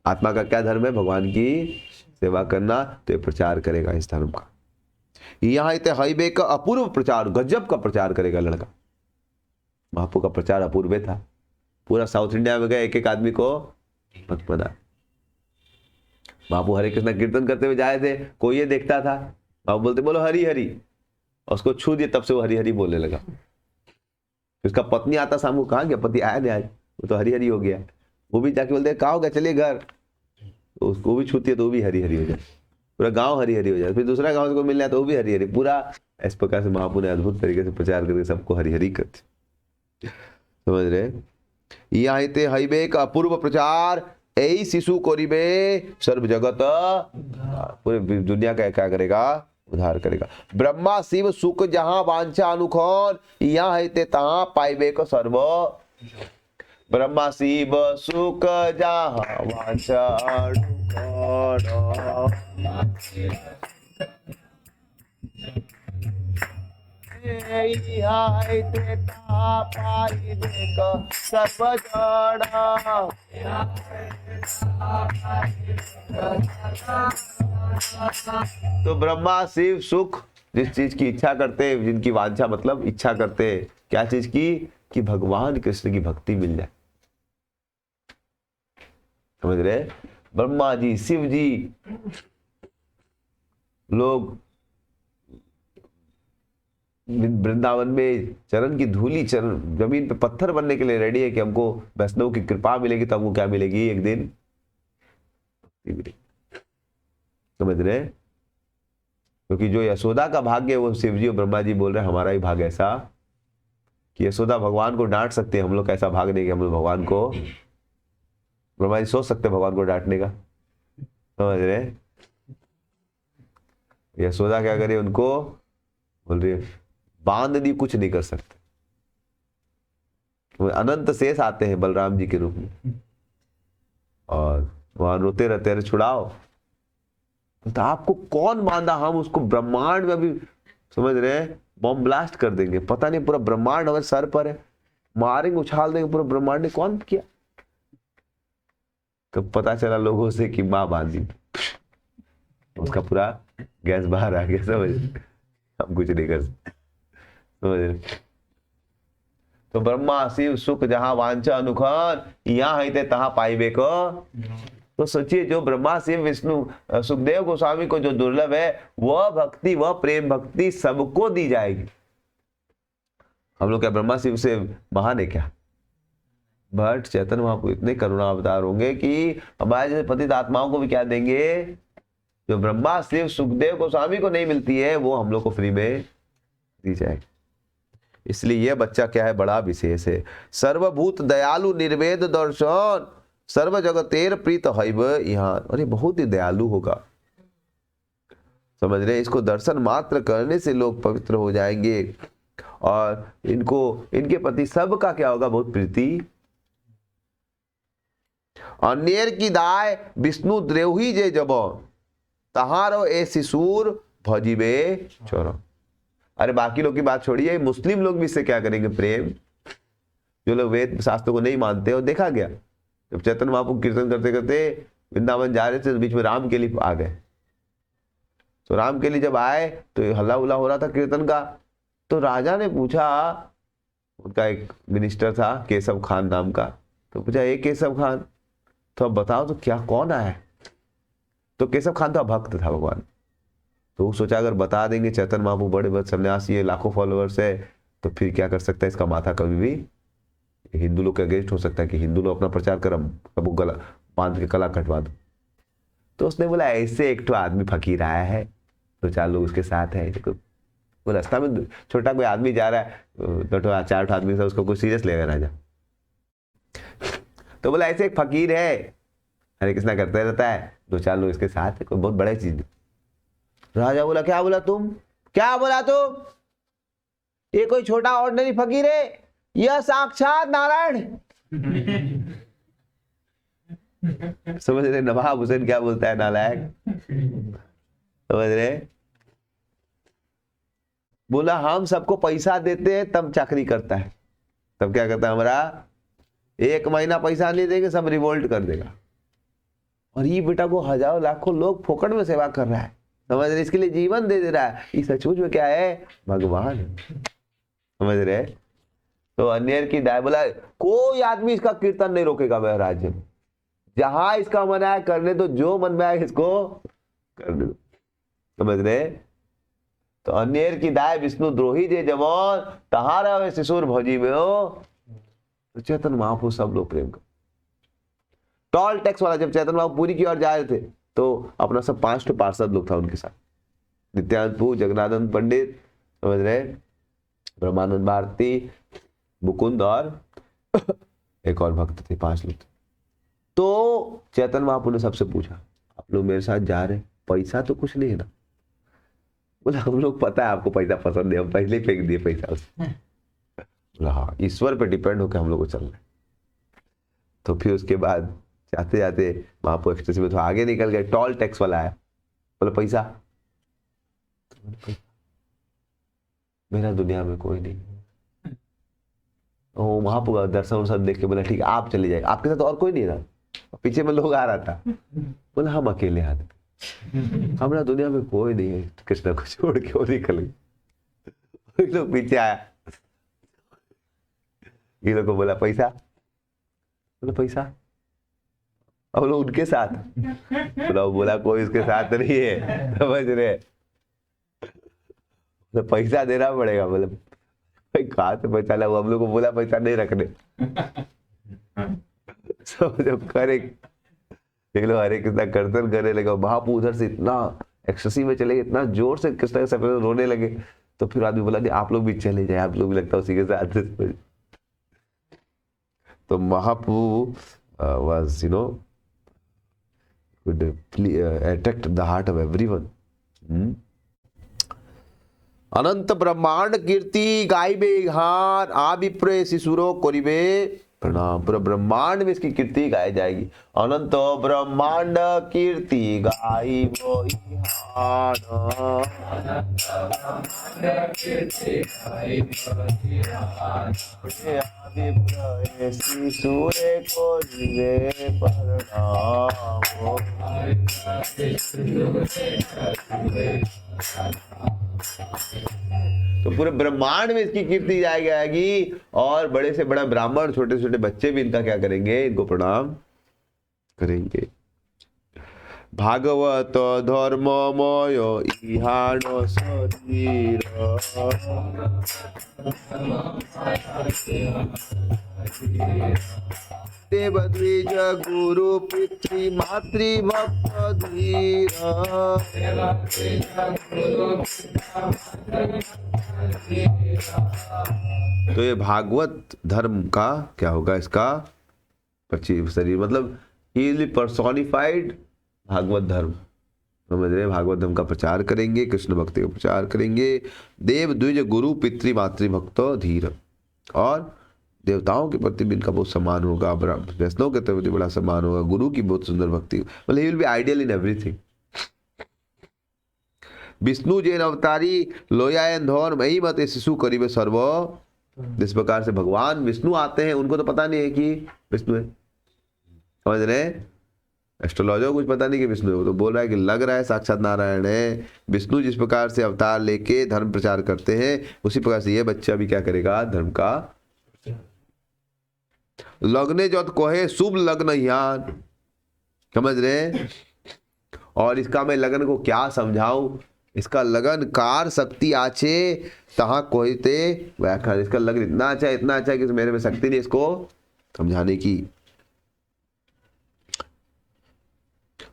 आत्मा का क्या धर्म है, भगवान की सेवा करना, तो ये प्रचार करेगा इस धर्म का। यहाँ हैबे का अपूर्व प्रचार, गजब का प्रचार करेगा लड़का। महापू का प्रचार अपूर्व था, पूरा साउथ इंडिया में गए, एक एक आदमी को मत पता। बापू हरे कृष्ण कीर्तन करते हुए जाए थे, कोई ये देखता था, बापू बोलते बोलो हरी हरी, और उसको छू दिए, तब से वो हरी हरी बोलने लगा। उसका पत्नी आता शाम को, कहाँ गया पति, आया नहीं आज, वो तो हरी हरी हो गया। वो भी जाके बोलते कहाँ हो गया, चलिए घर, तो उसको भी छूती है तो वो भी हरी हरी हो जाए, पूरा गांव हरी हरी हो जाए। फिर दूसरा गांव को मिल जाए तो वो भी हरी हरी, पूरा इस प्रकार से महापू ने अद्भुत तरीके से प्रचार करके सबको हरी हरी करते, समझ रहे। यहाँ हैबे का अपूर्व प्रचार, यही शिशु करिबे सर्व जगत, पूरे दुनिया का क्या करेगा, उद्धार करेगा। ब्रह्मा शिव सुख जहां वांछा अनुखन, यहाँ है तहां पाइबे का सर्व। ब्रह्मा शिव सुख जहां वांछा अनुखन, तो ब्रह्मा शिव सुख जिस चीज की इच्छा करते, जिनकी वांछा मतलब इच्छा करते, क्या चीज की, कि भगवान कृष्ण की भक्ति मिल जाए, समझ रहे। ब्रह्मा जी, शिव जी, लोग वृंदावन में चरण की धूली, चरण जमीन पे पत्थर बनने के लिए रेडी है कि हमको वैष्णव की कृपा मिलेगी तो हमको क्या मिलेगी, एक दिन समझ रहे। क्योंकि जो यशोदा का भाग्य है वो शिव जी और ब्रह्मा जी बोल रहे हैं हमारा ही भाग्य ऐसा कि यशोदा भगवान को डांट सकते हैं, हम लोग ऐसा भाग नहीं कि हम लोग भगवान को, ब्रह्मा जी सोच सकते हैं भगवान को डांटने का, समझ रहे। यशोदा क्या करे, उनको बोल रही है बांध दी, कुछ नहीं कर सकते। अनंत शेष आते हैं बलराम जी के रूप में, और वहां रोते रहते हैं छुड़ाओ, तो आपको कौन बांधा, हम उसको ब्रह्मांड में भी, समझ रहे हैं, बॉम्ब ब्लास्ट कर देंगे, पता नहीं पूरा ब्रह्मांड हमारे सर पर है, मारेंगे, उछाल देंगे पूरा ब्रह्मांड ने, कौन किया। कब पता चला लोगों से कि माँ बांधी, उसका पूरा गैस बाहर आ गया, समझ, हम कुछ नहीं कर सकते, समझ। तो ब्रह्मा शिव सुख जहां वांछा अनुखन, यहाँ है तहां पाइबे को। तो सोचिए जो ब्रह्मा शिव विष्णु सुखदेव गोस्वामी को जो दुर्लभ है, वह भक्ति, वह प्रेम भक्ति सबको दी जाएगी। हम लोग क्या ब्रह्मा शिव से महान है क्या? बट चैतन्य महाप्रभु इतने करुणा अवतार होंगे कि हमारे जैसे पतित आत्माओं को भी क्या देंगे, जो ब्रह्मा शिव सुखदेव गोस्वामी को नहीं मिलती है वो हम लोग को फ्री में दी जाएगी। इसलिए यह बच्चा क्या है, बड़ा विशेष है। सर्वभूत दयालु निर्वेद दर्शन, सर्व जगतेर प्रीत हैब यहाँ। अरे बहुत ही दयालु होगा, समझ रहे। इसको दर्शन मात्र करने से लोग पवित्र हो जाएंगे, और इनको, इनके प्रति सबका क्या होगा, बहुत प्रीति अन्यर की दाय विष्णु द्रोही जे जब तहारो ए शिशुर भजीबे चोर। अरे बाकी लोग की बात छोड़िए, मुस्लिम लोग भी इससे क्या करेंगे प्रेम, जो लोग वेद शास्त्र को नहीं मानते। और देखा गया जब चैतन्य महाप्रभु कीर्तन करते करते वृंदावन जा रहे थे तो बीच में राम के लिए आ गए। तो राम के लिए जब आए तो हल्ला उल्ला हो रहा था कीर्तन का। तो राजा ने पूछा, उनका एक मिनिस्टर था केशव खान नाम का, तो पूछा ये केशव खान तो अब बताओ तो क्या कौन आया है। तो केशव खान तो भक्त था भगवान। तो वो सोचा अगर बता देंगे चैतन्य महाप्रभु बड़े बड़े सन्यासी है, लाखों फॉलोअर्स है, तो फिर क्या कर सकता है, इसका माथा कभी भी हिंदू लोग के अगेंस्ट हो सकता है कि हिंदू लोग अपना प्रचार कर, सबको गला बांध के गला कटवा दो। तो उसने बोला ऐसे एक तो आदमी फकीर आया है, दो चार लोग उसके साथ है, वो रास्ता में छोटा कोई आदमी जा रहा है, दो चार आदमी से उसको कोई सीरियस लेगा राजा। तो बोला ऐसे एक फकीर है, हरे कृष्णा करता रहता है, दो चार लोग इसके साथ है, कोई बहुत बड़ा चीज नहीं। राजा बोला क्या बोला तुम, क्या बोला तुम, ये कोई छोटा ऑर्डिनरी फकीर है, यह साक्षात नारायण। समझ रहे नवाब हुसैन क्या बोलता है, नालायक, समझ रहे। बोला हम सबको पैसा देते हैं तब चाकरी करता है, तब क्या करता है, हमारा 1 महीना पैसा नहीं देंगे सब रिवोल्ट कर देगा। और ये बेटा को हजारों लाखों लोग फोकट में सेवा कर रहा है, समझ रहे, इसके लिए जीवन दे रहा है। ये सचमुच में क्या है, भगवान, समझ रहे। तो अन्यर की दाय बोला कोई आदमी इसका कीर्तन नहीं रोकेगा मेरे राज्य में, जहां इसका मन आए करने दो, जो मन में आए इसको करने दो, समझ रहे। तो अन्यर की दाय विष्णु द्रोही जे जमोन तहारा शिशुर भोजी में हो। तो चैतन्य महाप्रभु सब लोग प्रेम कर। टोल टैक्स वाला जब चैतन्य महाप्रभु पुरी की ओर जा रहे थे तो अपना सब 5 पार्षद लोग था उनके साथ, नित्यानंद, जगन्नाथ पंडित, समझ रहे, ब्रह्मानंद भारती, मुकुंद और एक और भक्त थे, 5 लोग थे। तो चैतन्य महाप्रभु ने सबसे पूछा आप लोग मेरे साथ जा रहे, पैसा तो कुछ नहीं है ना। बोला हम लोग पता है आपको पैसा पसंद है, हम पहले ही फेंक दिए पैसा उसमें। बोला हाँ, ईश्वर पे डिपेंड होकर हम लोग को चल रहे। तो फिर उसके बाद जाते जाते महाप्रभु एक्सप्रेस में तो आगे निकल गए, टोल टैक्स वाला है, बोला पैसा, मेरा दुनिया में कोई नहीं। ओ महाप्रभु दर्शन सब देख के बोला ठीक है आप चले जाए, आपके साथ और कोई नहीं था, पीछे में लोग आ रहा था। बोला हम अकेले आते, हमारा दुनिया में कोई नहीं है, कृष्ण को छोड़ के वो निकल गए। लोग पीछे आया, ये लोग को बोला पैसा, बोला पैसा, अब लोग उनके साथ, बोला कोई उसके साथ नहीं है, समझ रहे, तो पैसा देना पड़ेगा। बोले भाई कहाँ से पैसा ला, हम लोग को बोला पैसा नहीं रखने। जब करे एक लोग हरे कृष्णा कीर्तन करने लगे, महाप्रभु उधर से इतना एक्सटेसी में चले गए, इतना जोर से कृष्णा के सफेद रोने लगे। तो फिर आदमी बोला नहीं आप लोग भी चले जाए, आप लोग भी लगता है उसी के साथ। तो महाप्रभु was could attract the heart of everyone. अनंत ब्रह्मांड कीर्ति गाइबे हार आविप्रे शिशुरो करिबे प्रणाम। पूरा ब्रह्मांड में इसकी कीर्ति गाई जाएगी। अनंत ब्रह्मांड कीर्ति गाइबो हार आविप्रे शिशुरे करिबे प्रणाम। तो पूरे ब्रह्मांड में इसकी कीर्ति जाएगी और बड़े से बड़ा ब्राह्मण, छोटे छोटे बच्चे भी इनका क्या करेंगे, इनको प्रणाम करेंगे। भागवत धर्ममय इहान शरीर देव द्विज गुरु पितृ मातृ भक्त धीर। तो ये भागवत धर्म का क्या होगा, इसका शरीर, मतलब ही पर्सोनिफाइड भागवत धर्म, समझ रहे, भागवत धर्म का प्रचार करेंगे, कृष्ण भक्ति का प्रचार करेंगे। देव द्विज गुरु पितृ मातृ भक्त धीर, और देवताओं के प्रति भी इनका बहुत सम्मान होगा, वैष्णव के प्रति बड़ा सम्मान होगा, गुरु की बहुत सुंदर भक्ति, मतलब he will be ideal in everything. Vishnu Jain अवतारी लोयायन धौन मही मत शिशु करीब सर्व। जिस प्रकार से भगवान विष्णु आते हैं, उनको तो पता नहीं है कि विष्णु है, समझ रहे हैं, एस्ट्रोलॉजर को कुछ पता नहीं कि विष्णु है, वो तो बोल रहा है कि लग रहा है साक्षात नारायण है। विष्णु जिस प्रकार से अवतार लेके धर्म प्रचार करते हैं, उसी प्रकार से ये बच्चा भी क्या करेगा, धर्म का। लग्ने जो कहे शुभ लग्न यान, समझ रहे हैं। और इसका मैं लगन को क्या समझाऊं, इसका लगन कार शक्ति आचे तहा कोहते व्याख्यान। इसका लगन इतना अच्छा है, इतना अच्छा है कि मेरे में शक्ति नहीं इसको समझाने की।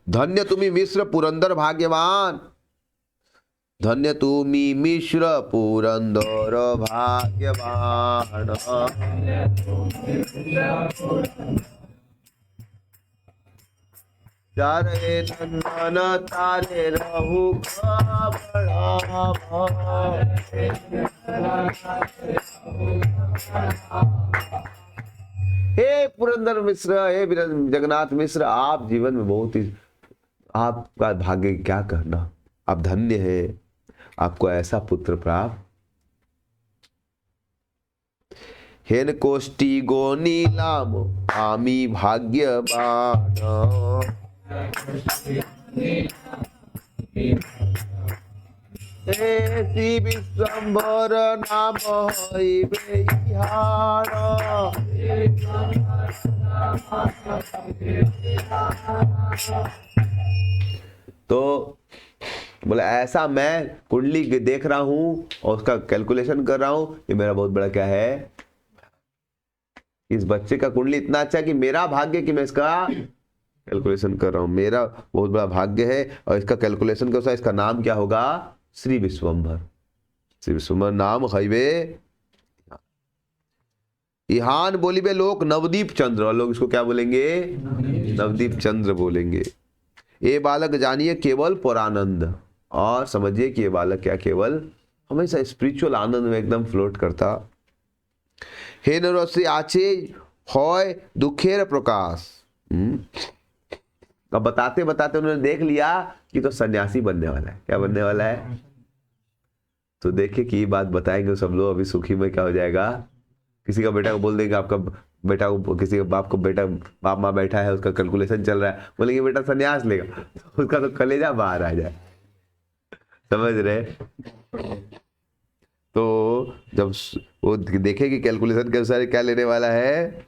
धन्य तुम्ही मिश्र पुरंदर भाग्यवान, धन्य तुम्ही मिश्र पुरंदर भाग्यवान। चारे नंदन तारे रहु हे पुरंदर मिश्र, हे जगन्नाथ मिश्र, आप जीवन में बहुत ही, आपका भाग्य क्या कहना, आप धन्य है, आपको ऐसा पुत्र प्राप्त। हेन कोष्टी गो नीलाम आमी भाग्यवान, श्री विश्वम्भर नाम हइबे इहार। तो बोले ऐसा मैं कुंडली देख रहा हूं और उसका कैलकुलेशन कर रहा हूं, ये मेरा बहुत बड़ा क्या है, इस बच्चे का कुंडली इतना अच्छा है कि मेरा भाग्य कि मैं इसका कैलकुलेशन कर रहा हूं, मेरा बहुत बड़ा भाग्य है। और इसका कैलकुलेशन कर, इसका नाम क्या होगा, श्री विश्वम्भर। श्री विश्वम्भर नाम हईवे इहान बोलिबे लोग नवदीप चंद्र, और लोग इसको क्या बोलेंगे, नवदीप चंद्र बोलेंगे। ये बालक जानिए केवल पुरानंद, और समझिए कि ये बालक क्या केवल हमेशा स्पिरिचुअल आनंद में एकदम फ्लोट करता। हे नरसी आचे होय दुखेर प्रकाश। अब बताते बताते उन्होंने देख लिया कि तो सन्यासी बनने वाला है। क्या बनने वाला है, तो देखिए कि ये बात बताएंगे सब लोग, अभी सुखी में क्या हो जाएगा। किसी का बेटा को बोल देंगे, आपका बेटा को, किसी के बाप को बेटा, बाप माँ बैठा है, उसका कैलकुलेशन चल रहा है, बोलेंगे बेटा सन्यास लेगा, तो उसका तो कलेजा बाहर आ जाए, समझ रहे। तो जब वो देखे कि कैलकुलेशन के अनुसार क्या लेने वाला है,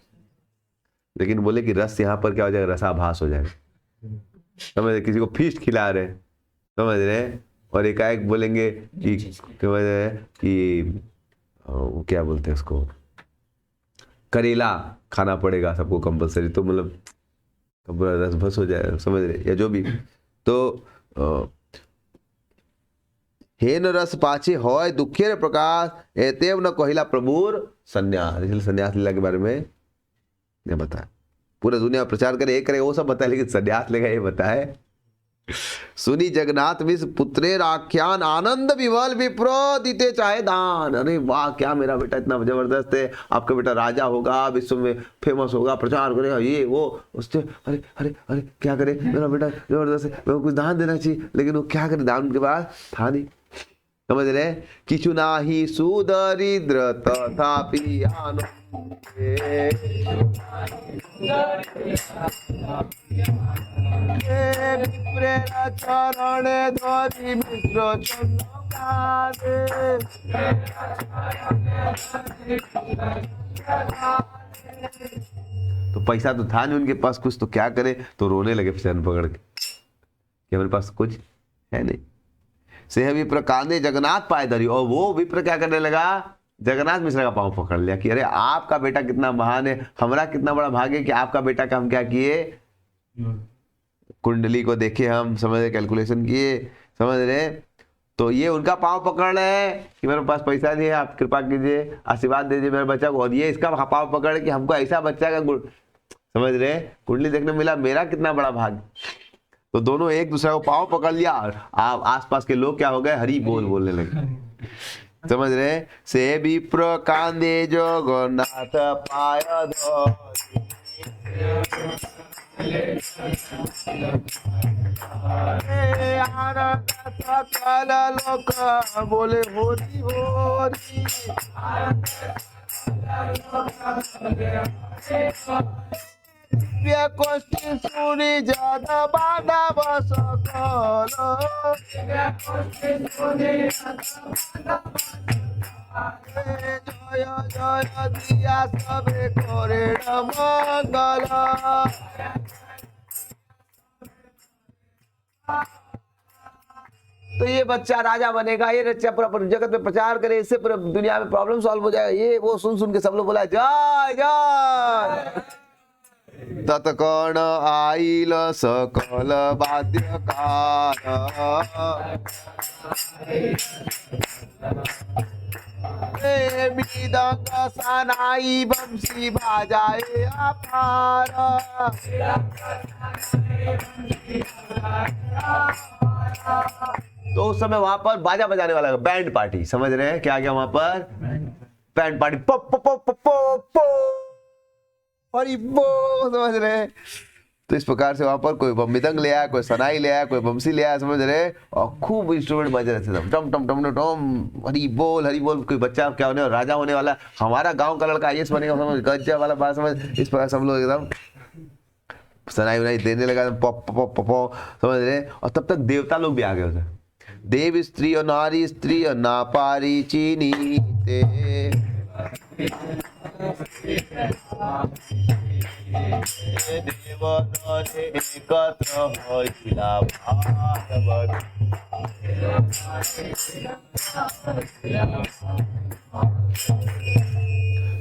लेकिन बोले कि रस यहाँ पर क्या हो जाएगा, रसाभास हो जाएगा, समझ रहे। किसी को फीस्ट खिला रहे, समझ रहे, और एकाएक बोलेंगे कि समझ रहे कि वो क्या बोलते हैं उसको, करेला खाना पड़ेगा सबको कंपलसरी, तो मतलब रस भस हो जाए, समझ रहे, या जो भी। तो हेन रस पाचे होय दुखेर प्रकाश एतेव न कहिला प्रभुर संन्यास। इसलिए संन्यास लीला के बारे में ये बताया, पूरा दुनिया में प्रचार करे, एक करे वो सब बताए, लेकिन संन्यास लेगा ये बताए। सुनी जगन्नाथ मिश्र पुत्रेर आख्यान आनंद विवल विप्र दीते चाहे दान। अरे वाह, क्या मेरा बेटा इतना जबरदस्त है, आपका बेटा राजा होगा, विश्व में फेमस होगा, प्रचार करेगा, ये वो, उससे अरे अरे अरे क्या करे, मेरा बेटा जबरदस्त है, मेरे को कुछ दान देना चाहिए, लेकिन वो क्या करे, दान के बाद था नहीं, समझ रहे। किचु नाही सुदरिद्र तथापि आनंद चरण धरि मिश्र तो पैसा तो था नहीं उनके पास कुछ, तो क्या करे, तो रोने लगे चरण पकड़ के कि हमारे पास कुछ है नहीं। से विप्र कांदे जगन्नाथ पाए धरी, और वो विप्र क्या करने लगा, जगन्नाथ मिश्र का पांव पकड़ लिया कि अरे आपका बेटा कितना महान है, हमारा कितना बड़ा भाग्य कि आपका बेटा का हम क्या किए, कुंडली को देखे, हम समझ रहे, कैलकुलेशन किए, समझ रहे। तो ये उनका पांव पकड़ रहे हैं कि मेरे पास पैसा नहीं है, आप कृपा कीजिए, आशीर्वाद दीजिए मेरे बच्चा को, और ये इसका पांव पकड़ कि हमको ऐसा बच्चा का समझ रहे, कुंडली देखने मिला, मेरा कितना बड़ा भाग्य। तो दोनों एक दूसरे को पांव पकड़ लिया, आप आसपास के लोग क्या हो गए, हरि बोल बोलने लगे, समझ रहे? से विप्र कांदे जगन्नाथ पाय धरी। आनंद सकल लोक बोले होरी होरी। दिव्य कोटि सुनि जन मानव सकल। जय जय दिया सबे करे मंगल। तो ये बच्चा राजा बनेगा, ये बच्चा पूरा जगत में प्रचार करे, इससे पूरा दुनिया में प्रॉब्लम सॉल्व हो जाएगा। ये वो सुन सुन के सब लोग बोला जय जय। तत्कर्ण आइल सकल वाद्यकार। मृदंग सनाई बंसी बाजाए अपार। तो उस समय वहां पर बाजा बजाने वाला बैंड पार्टी, समझ रहे हैं क्या? क्या वहां पर बैंड पार्टी, पो पो पो पो पो पो, हरि बोल, समझ रहे हैं? तो इस प्रकार से वहां पर कोई मृदंग ले आया, कोई सनाई ले आया, कोई बंसी ले आया, समझ रहे? और खूब इंस्ट्रूमेंट बज रहे थे, टम टम टम टम, हरि बोल हरि बोल। कोई बच्चा क्या होने, राजा होने वाला, हमारा गांव का लड़का आईएएस बनेगा, समझ, गज्जा वाला बात समझ। इस प्रकार सब लोग एकदम सनाई वनाई देने लगा, पप पप पप, समझ रहे? और तब तक देवता लोग भी आ गए उधर। देव स्त्री और नारी स्त्री और ना पारी चीनी ते। देव नर एकत्र होइला भागवत।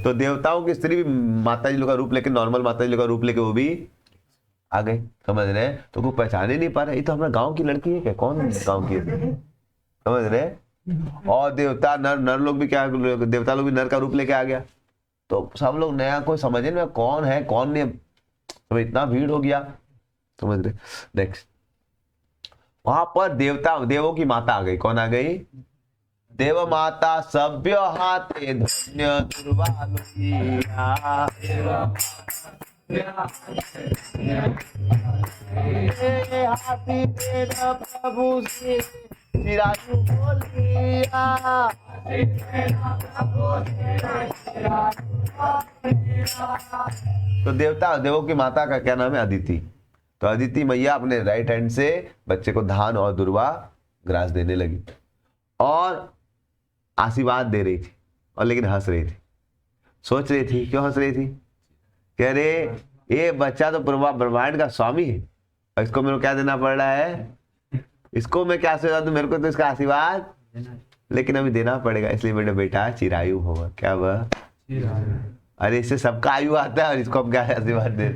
तो देवताओं की स्त्री भी माता जी लोग का रूप लेके, नॉर्मल माता जी लोग का रूप लेके वो भी आ गए, समझ रहे? तो कोई पहचान ही नहीं पा रहे, ये तो हमारे गांव की लड़की है क्या? कौन गांव की है, समझ रहे? और देवता नर लोग भी क्या, देवता लोग भी नर का रूप लेके आ गया। तो सब लोग नया, कोई समझ में कौन है कौन नहीं, तो इतना भीड़ हो गया, समझ रहे? नेक्स्ट, वहां पर देवों की माता आ गई। कौन आ गई? देव माता सभ्य हाथे धन्य दुर्वालुइया। हाथी तेरा प्रभु से चिरायु बोलिया। तो देवों की माता का क्या नाम है? अदिति। तो अदिति मैया अपने राइट हैंड से बच्चे को धान और दुर्वा ग्रास देने लगी और आशीर्वाद दे रही थी, और लेकिन हंस रही थी। सोच रही थी, क्यों हंस रही थी? कह रहे ये बच्चा तो ब्रह्मांड का स्वामी है, और इसको मेरे को क्या देना पड़ रहा है? इसको मैं क्या आशीर्वाद दूं? मेरे को तो इसका आशीर्वाद लेकिन अभी देना पड़ेगा, इसलिए मेरे बेटा चिरायु होगा। क्या वह? अरे इससे सबका आयु आता है और इसको हम क्या आशीर्वाद दे?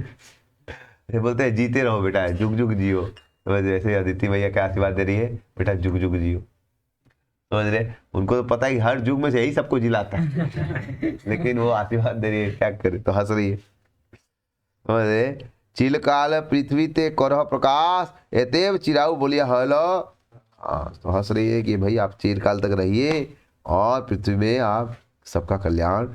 बोलते हैं जीते रहो बेटा, जुग जुग जियो। तो जैसे अदिति भैया क्या आशीर्वाद दे रही है? बेटा जुग जुग जियो, समझ रहे? उनको तो पता है कि हर युग में से यही सबको जिलाता है, लेकिन वो आशीर्वाद दे रही है, क्या करे? तो हंस रही है, समझ रहे? चिलकाल पृथ्वी ते करह प्रकाश एतेव चिराऊ बोलिया हल। तो हंस रही है कि भाई आप चिरकाल तक रहिए और पृथ्वी में आप सबका कल्याण।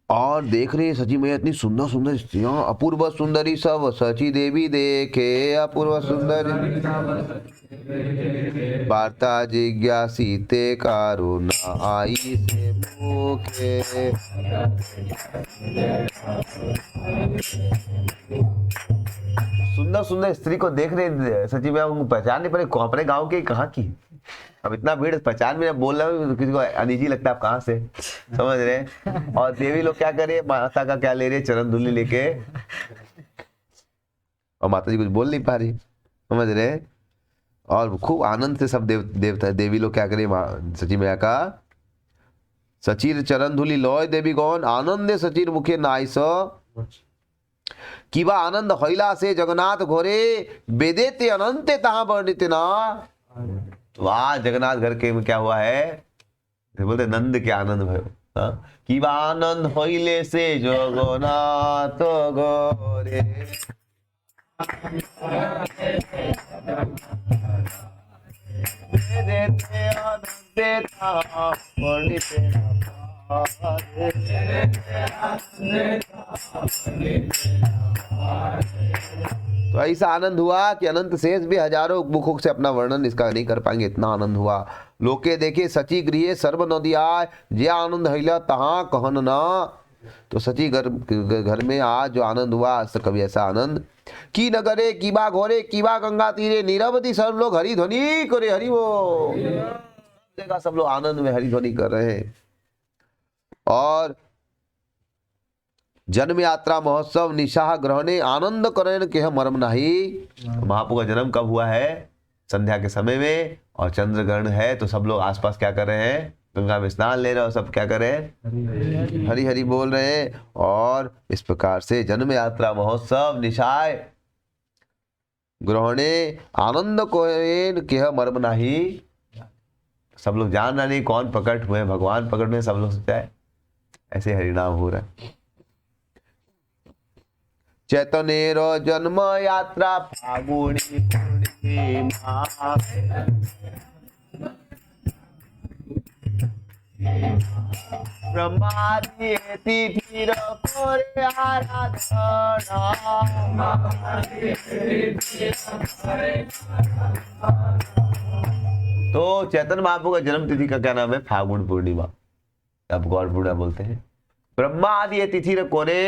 और देख रहे सची मैया इतनी सुंदर सुंदर स्त्रियां, अपूर्व सुंदरी सब सची देवी देखे अपूर्व सुंदरी। वार्ता जिज्ञासीते कारुणा आई से मुखे। सुंदर सुंदर स्त्री को देख रहे सची मैया, उनको पहचान नहीं पा रहे अपने गांव के कहाँ की। अब इतना भीड़ पहचान में बोल रहा हूँ, किसी को अनिजी लगता है आप कहाँ से, समझ रहे? और देवी लोग क्या करे, माता का क्या ले रहे? चरण धूलि लेके, और माता जी कुछ बोल नहीं पा रही, समझ रहे? और खूब आनंद से सब देवी लोग क्या करे, सची मैया का सचीर चरण धूलि लय देवी गौन आनंदे सचीर मुखे नाइस। किबा आनंद हईला से जगन्नाथ घोरे बेदेते अनंते तहाँ वर्णित ना। तो आज जगन्नाथ घर के में क्या हुआ है? बोलते नंद के आनंद भयो। किबा आनंद हईले से जगन्नाथ घोरे। बेदेते अनंते था पड़ी तो ऐसा आनंद हुआ कि अनंत शेष भी हजारों मुखों से अपना वर्णन इसका नहीं कर पाएंगे, इतना आनंद हुआ। लोके देखे सची गृह सर्व नदी आय, जे आनंद हैला तहाँ कहन ना। तो सची घर में आज जो आनंद हुआ, आज तक कभी ऐसा आनंद की नगरे कीबा घोरे कीबा गंगा तीरे निरवधि सब लोग हरि ध्वनि करे हरि वो जगह सब लोग आनंद में हरि ध्वनि कर रहे हैं। और जन्म यात्रा महोत्सव निशाह ग्रहणे आनंद करें के मर्म नहीं। महाप्रभु का जन्म कब हुआ है? संध्या के समय में, और चंद्र ग्रहण है तो सब लोग आसपास क्या कर रहे हैं? गंगा में स्नान ले रहे हो, सब क्या कर रहे हैं? हरि हरि बोल रहे हैं। और इस प्रकार से जन्म यात्रा महोत्सव निशाय ग्रहणे आनंद कोयन के मर्म नहीं। सब लोग जान रहे नहीं कौन प्रकट हुए, भगवान प्रकट हुए, सब लोग सोचा है ऐसे हरिनाम हो रहा है। चैतन्य जन्म यात्रा फागुनी पूर्णिमा, ब्रह्मादि तिथि करे आराधना। तो चैतन्य महाप्रभु का जन्म तिथि का क्या नाम है? फागुन पूर्णिमा, अब गौर पूर्णिमा बोलते हैं। ब्रह्मा आदि ये तिथि कोने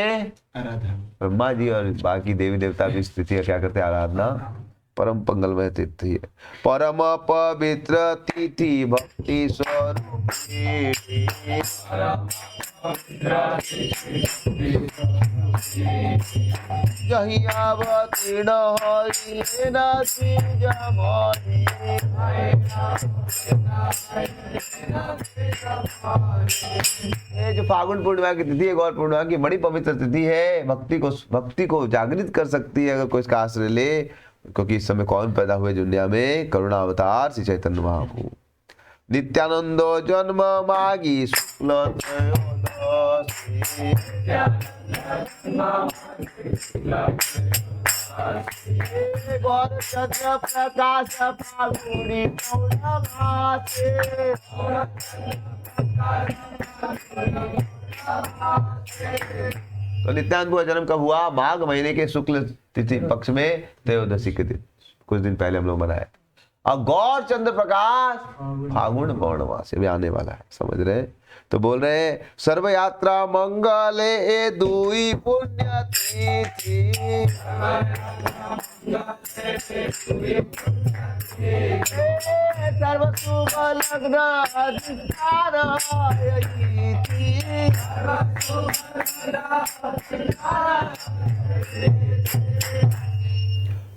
आराधना, ब्रह्मा जी और बाकी देवी देवता भी इस तिथि का क्या करते हैं? आराधना। परम मंगलमय तिथि है, परम पवित्र तिथि भक्ति स्वरूपी। जहीं अवतीर्ण हरि नदी जमनी। ये जो फागुन पूर्णिमा की तिथि है, गौर पूर्णिमा की बड़ी पवित्र तिथि है। भक्ति को जागृत कर सकती है अगर कोई इसका आश्रय ले। क्योंकि इस समय कौन पैदा हुए दुनिया में? करुणा अवतार श्री चैतन्य महाप्रभु। नित्यानंदो जन्म मागी शुक्ल त्रयोदशी। गौर चंद्र प्रकाश फागुनी पौर्णमासे। तो नित्यानंद का जन्म कब हुआ? माघ महीने के शुक्ल तिथि पक्ष में त्रयोदशी के दिन, कुछ दिन पहले हम लोग मनाए। और गौर चंद्र प्रकाश फागुन पौर्णमासी भी आने वाला है, समझ रहे? तो बोल रहे हैं सर्व यात्रा मंगले ए दुई पुण्य तिथि। सर्व शुभ लग्न अधिकार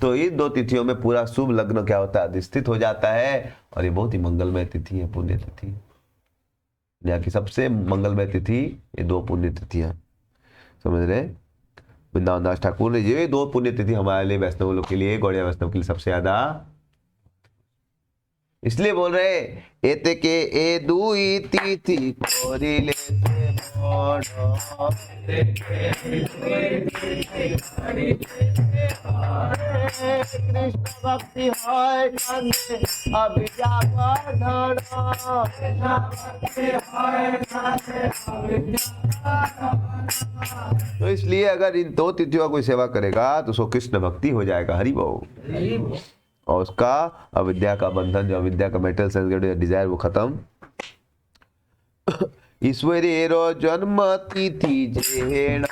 तो इन दो तिथियों में पूरा शुभ लग्न क्या होता है? अधिष्ठित हो जाता है। और ये बहुत ही मंगलमय तिथि है, पुण्य तिथि। दुनिया की सबसे मंगलमय तिथि ये दो पुण्य तिथियां, समझ रहे? वृंदावन दास ठाकुर ने ये दो पुण्य तिथि हमारे लिए, वैष्णव लोग के लिए, गौड़िया वैष्णव के लिए सबसे ज्यादा, इसलिए बोल रहे एते के ए दुई तिथि कोरिले से कृष्ण भक्ति है कंधे अविद्या वर्धन। तो इसलिए अगर इन दो तिथियों का कोई सेवा करेगा तो उसको कृष्ण भक्ति हो जाएगा। हरि बोल। और उसका अविद्या का बंधन, जो अविद्या का मेटल सेंस डिजायर, वो खत्म। ईश्वरेरो जन्म तिथि जेण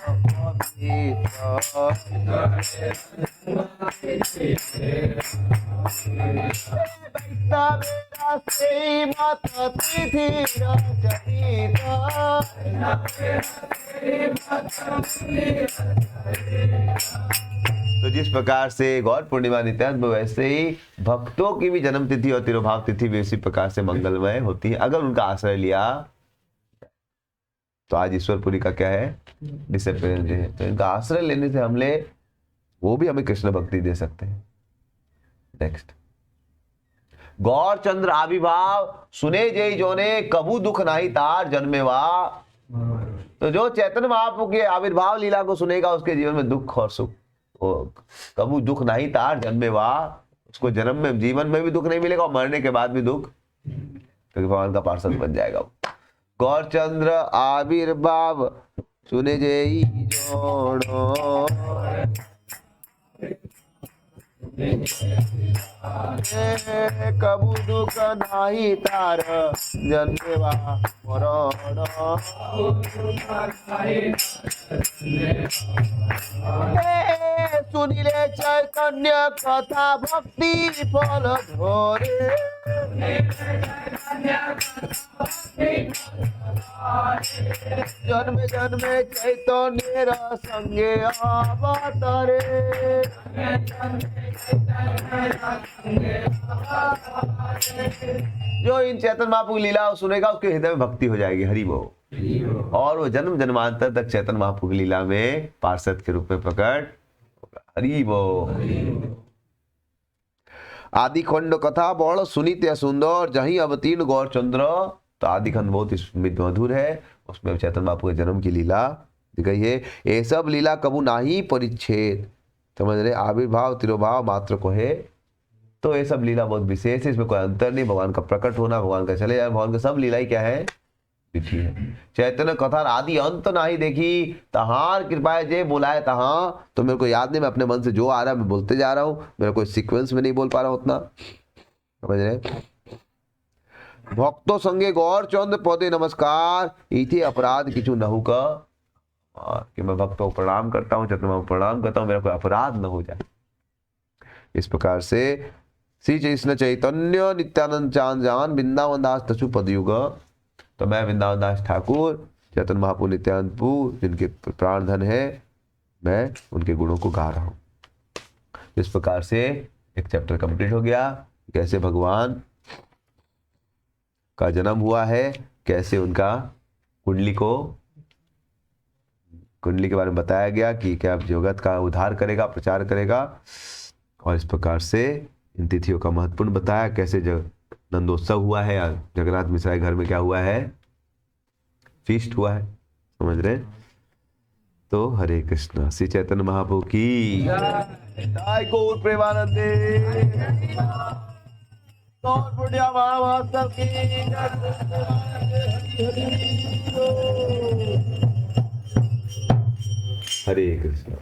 तो जिस प्रकार से गौर पूर्णिमा नित्यानंद, वैसे ही भक्तों की भी जन्म तिथि और तिरुभाव तिथि भी इसी प्रकार से मंगलमय होती है अगर उनका आश्रय लिया। तो आज ईश्वरपुरी का क्या है? डिसिप्लिन डे है। तो इनका आश्रय लेने से हमले वो भी हमें कृष्ण भक्ति दे सकते हैं। नेक्स्ट, गौर चंद्र आविर्भाव सुने जय जोने कबू दुख नहीं तार जन्मेवा। तो जो चैतन्य महाप्रभु के आविर्भाव लीला को सुनेगा उसके जीवन में दुख और सुख, कबू दुख नहीं तार जन्मेवा। उसको जन्म में, जीवन में भी दुख नहीं मिलेगा और मरने के बाद भी दुख। क्योंकि भगवान का पार्षद बन जाएगा वो। गौरचंद्र आविर्भाव सुने जेई जोड़ो, कबू दुख नाही तार जन्मेवा मरण, सुनिले चैतन्य कथा भक्ति फल धोरे, जन्मे जन्मे चैतन्य संगे अवतरे, जो इन चैतन्य महाप्रभु की लीला सुनेगा उसके हृदय में भक्ति हो जाएगी। हरि बोल। और वो जन्म जन्मांतर तक चैतन्य महाप्रभु की लीला में पार्षद के रूप में प्रकट होगा। हरि बोल। आदि खंड कथा बड़ सुनित्य सुंदर जहीं अवतीर्ण गौरचंद्र। तो आदि खंड बहुत ही मधुर है, उसमें चैतन्य महाप्रभु के जन्म की लीला दिखाई है। ये सब लीला कबू नाही परिच्छेद, समझ रहे, आविर्भाव तिरोभाव मात्र को है। तो ये सब लीला बहुत विशेष है, इसमें कोई अंतर नहीं। भगवान का प्रकट होना, भगवान का चले जाए, भगवान का सब लीला ही क्या है, विधि है। चैतन्य कथा आदि अंत नाही देखी, तहार कृपा जे बोलाए तहाँ। तो मेरे को याद नहीं, मैं अपने मन से जो आ रहा है मैं बोलते जा रहा हूँ, मेरा कोई सीक्वेंस में नहीं बोल पा रहा हूँ उतना, समझ रहे। भक्तों संगे गौरचंद्र पदे नमस्कार, इथे अपराध किचु नहु का, कि मैं भक्तों को प्रणाम करता हूँ, चैतन्य महाप्रभु प्रणाम करता हूँ, मेरा कोई अपराध न हो जाए। इस प्रकार से श्री कृष्ण चैतन्य नित्यानंद चांद जान वृंदावन दास तसु पदयुग। तो मैं वृंदावन दास ठाकुर चैतन्य महाप्रभु नित्यानंदपुर जिनके प्राण धन है, मैं उनके गुणों को गा रहा हूँ। इस प्रकार से एक चैप्टर कंप्लीट हो गया। कैसे भगवान का जन्म हुआ है, कैसे उनका कुंडली के बारे में बताया गया कि क्या जगत का उद्धार करेगा, प्रचार करेगा। और इस प्रकार से इन तिथियों का महत्वपूर्ण बताया, कैसे नंदोत्सव हुआ है, जगन्नाथ मिश्रा के घर में क्या हुआ है, फीस्ट हुआ है, समझ रहे। तो हरे कृष्णा। श्री चैतन्य महाप्रभु की जय। गौर प्रेमानंदे, गौर पुण्य महावास्तव की हरे कृष्णा।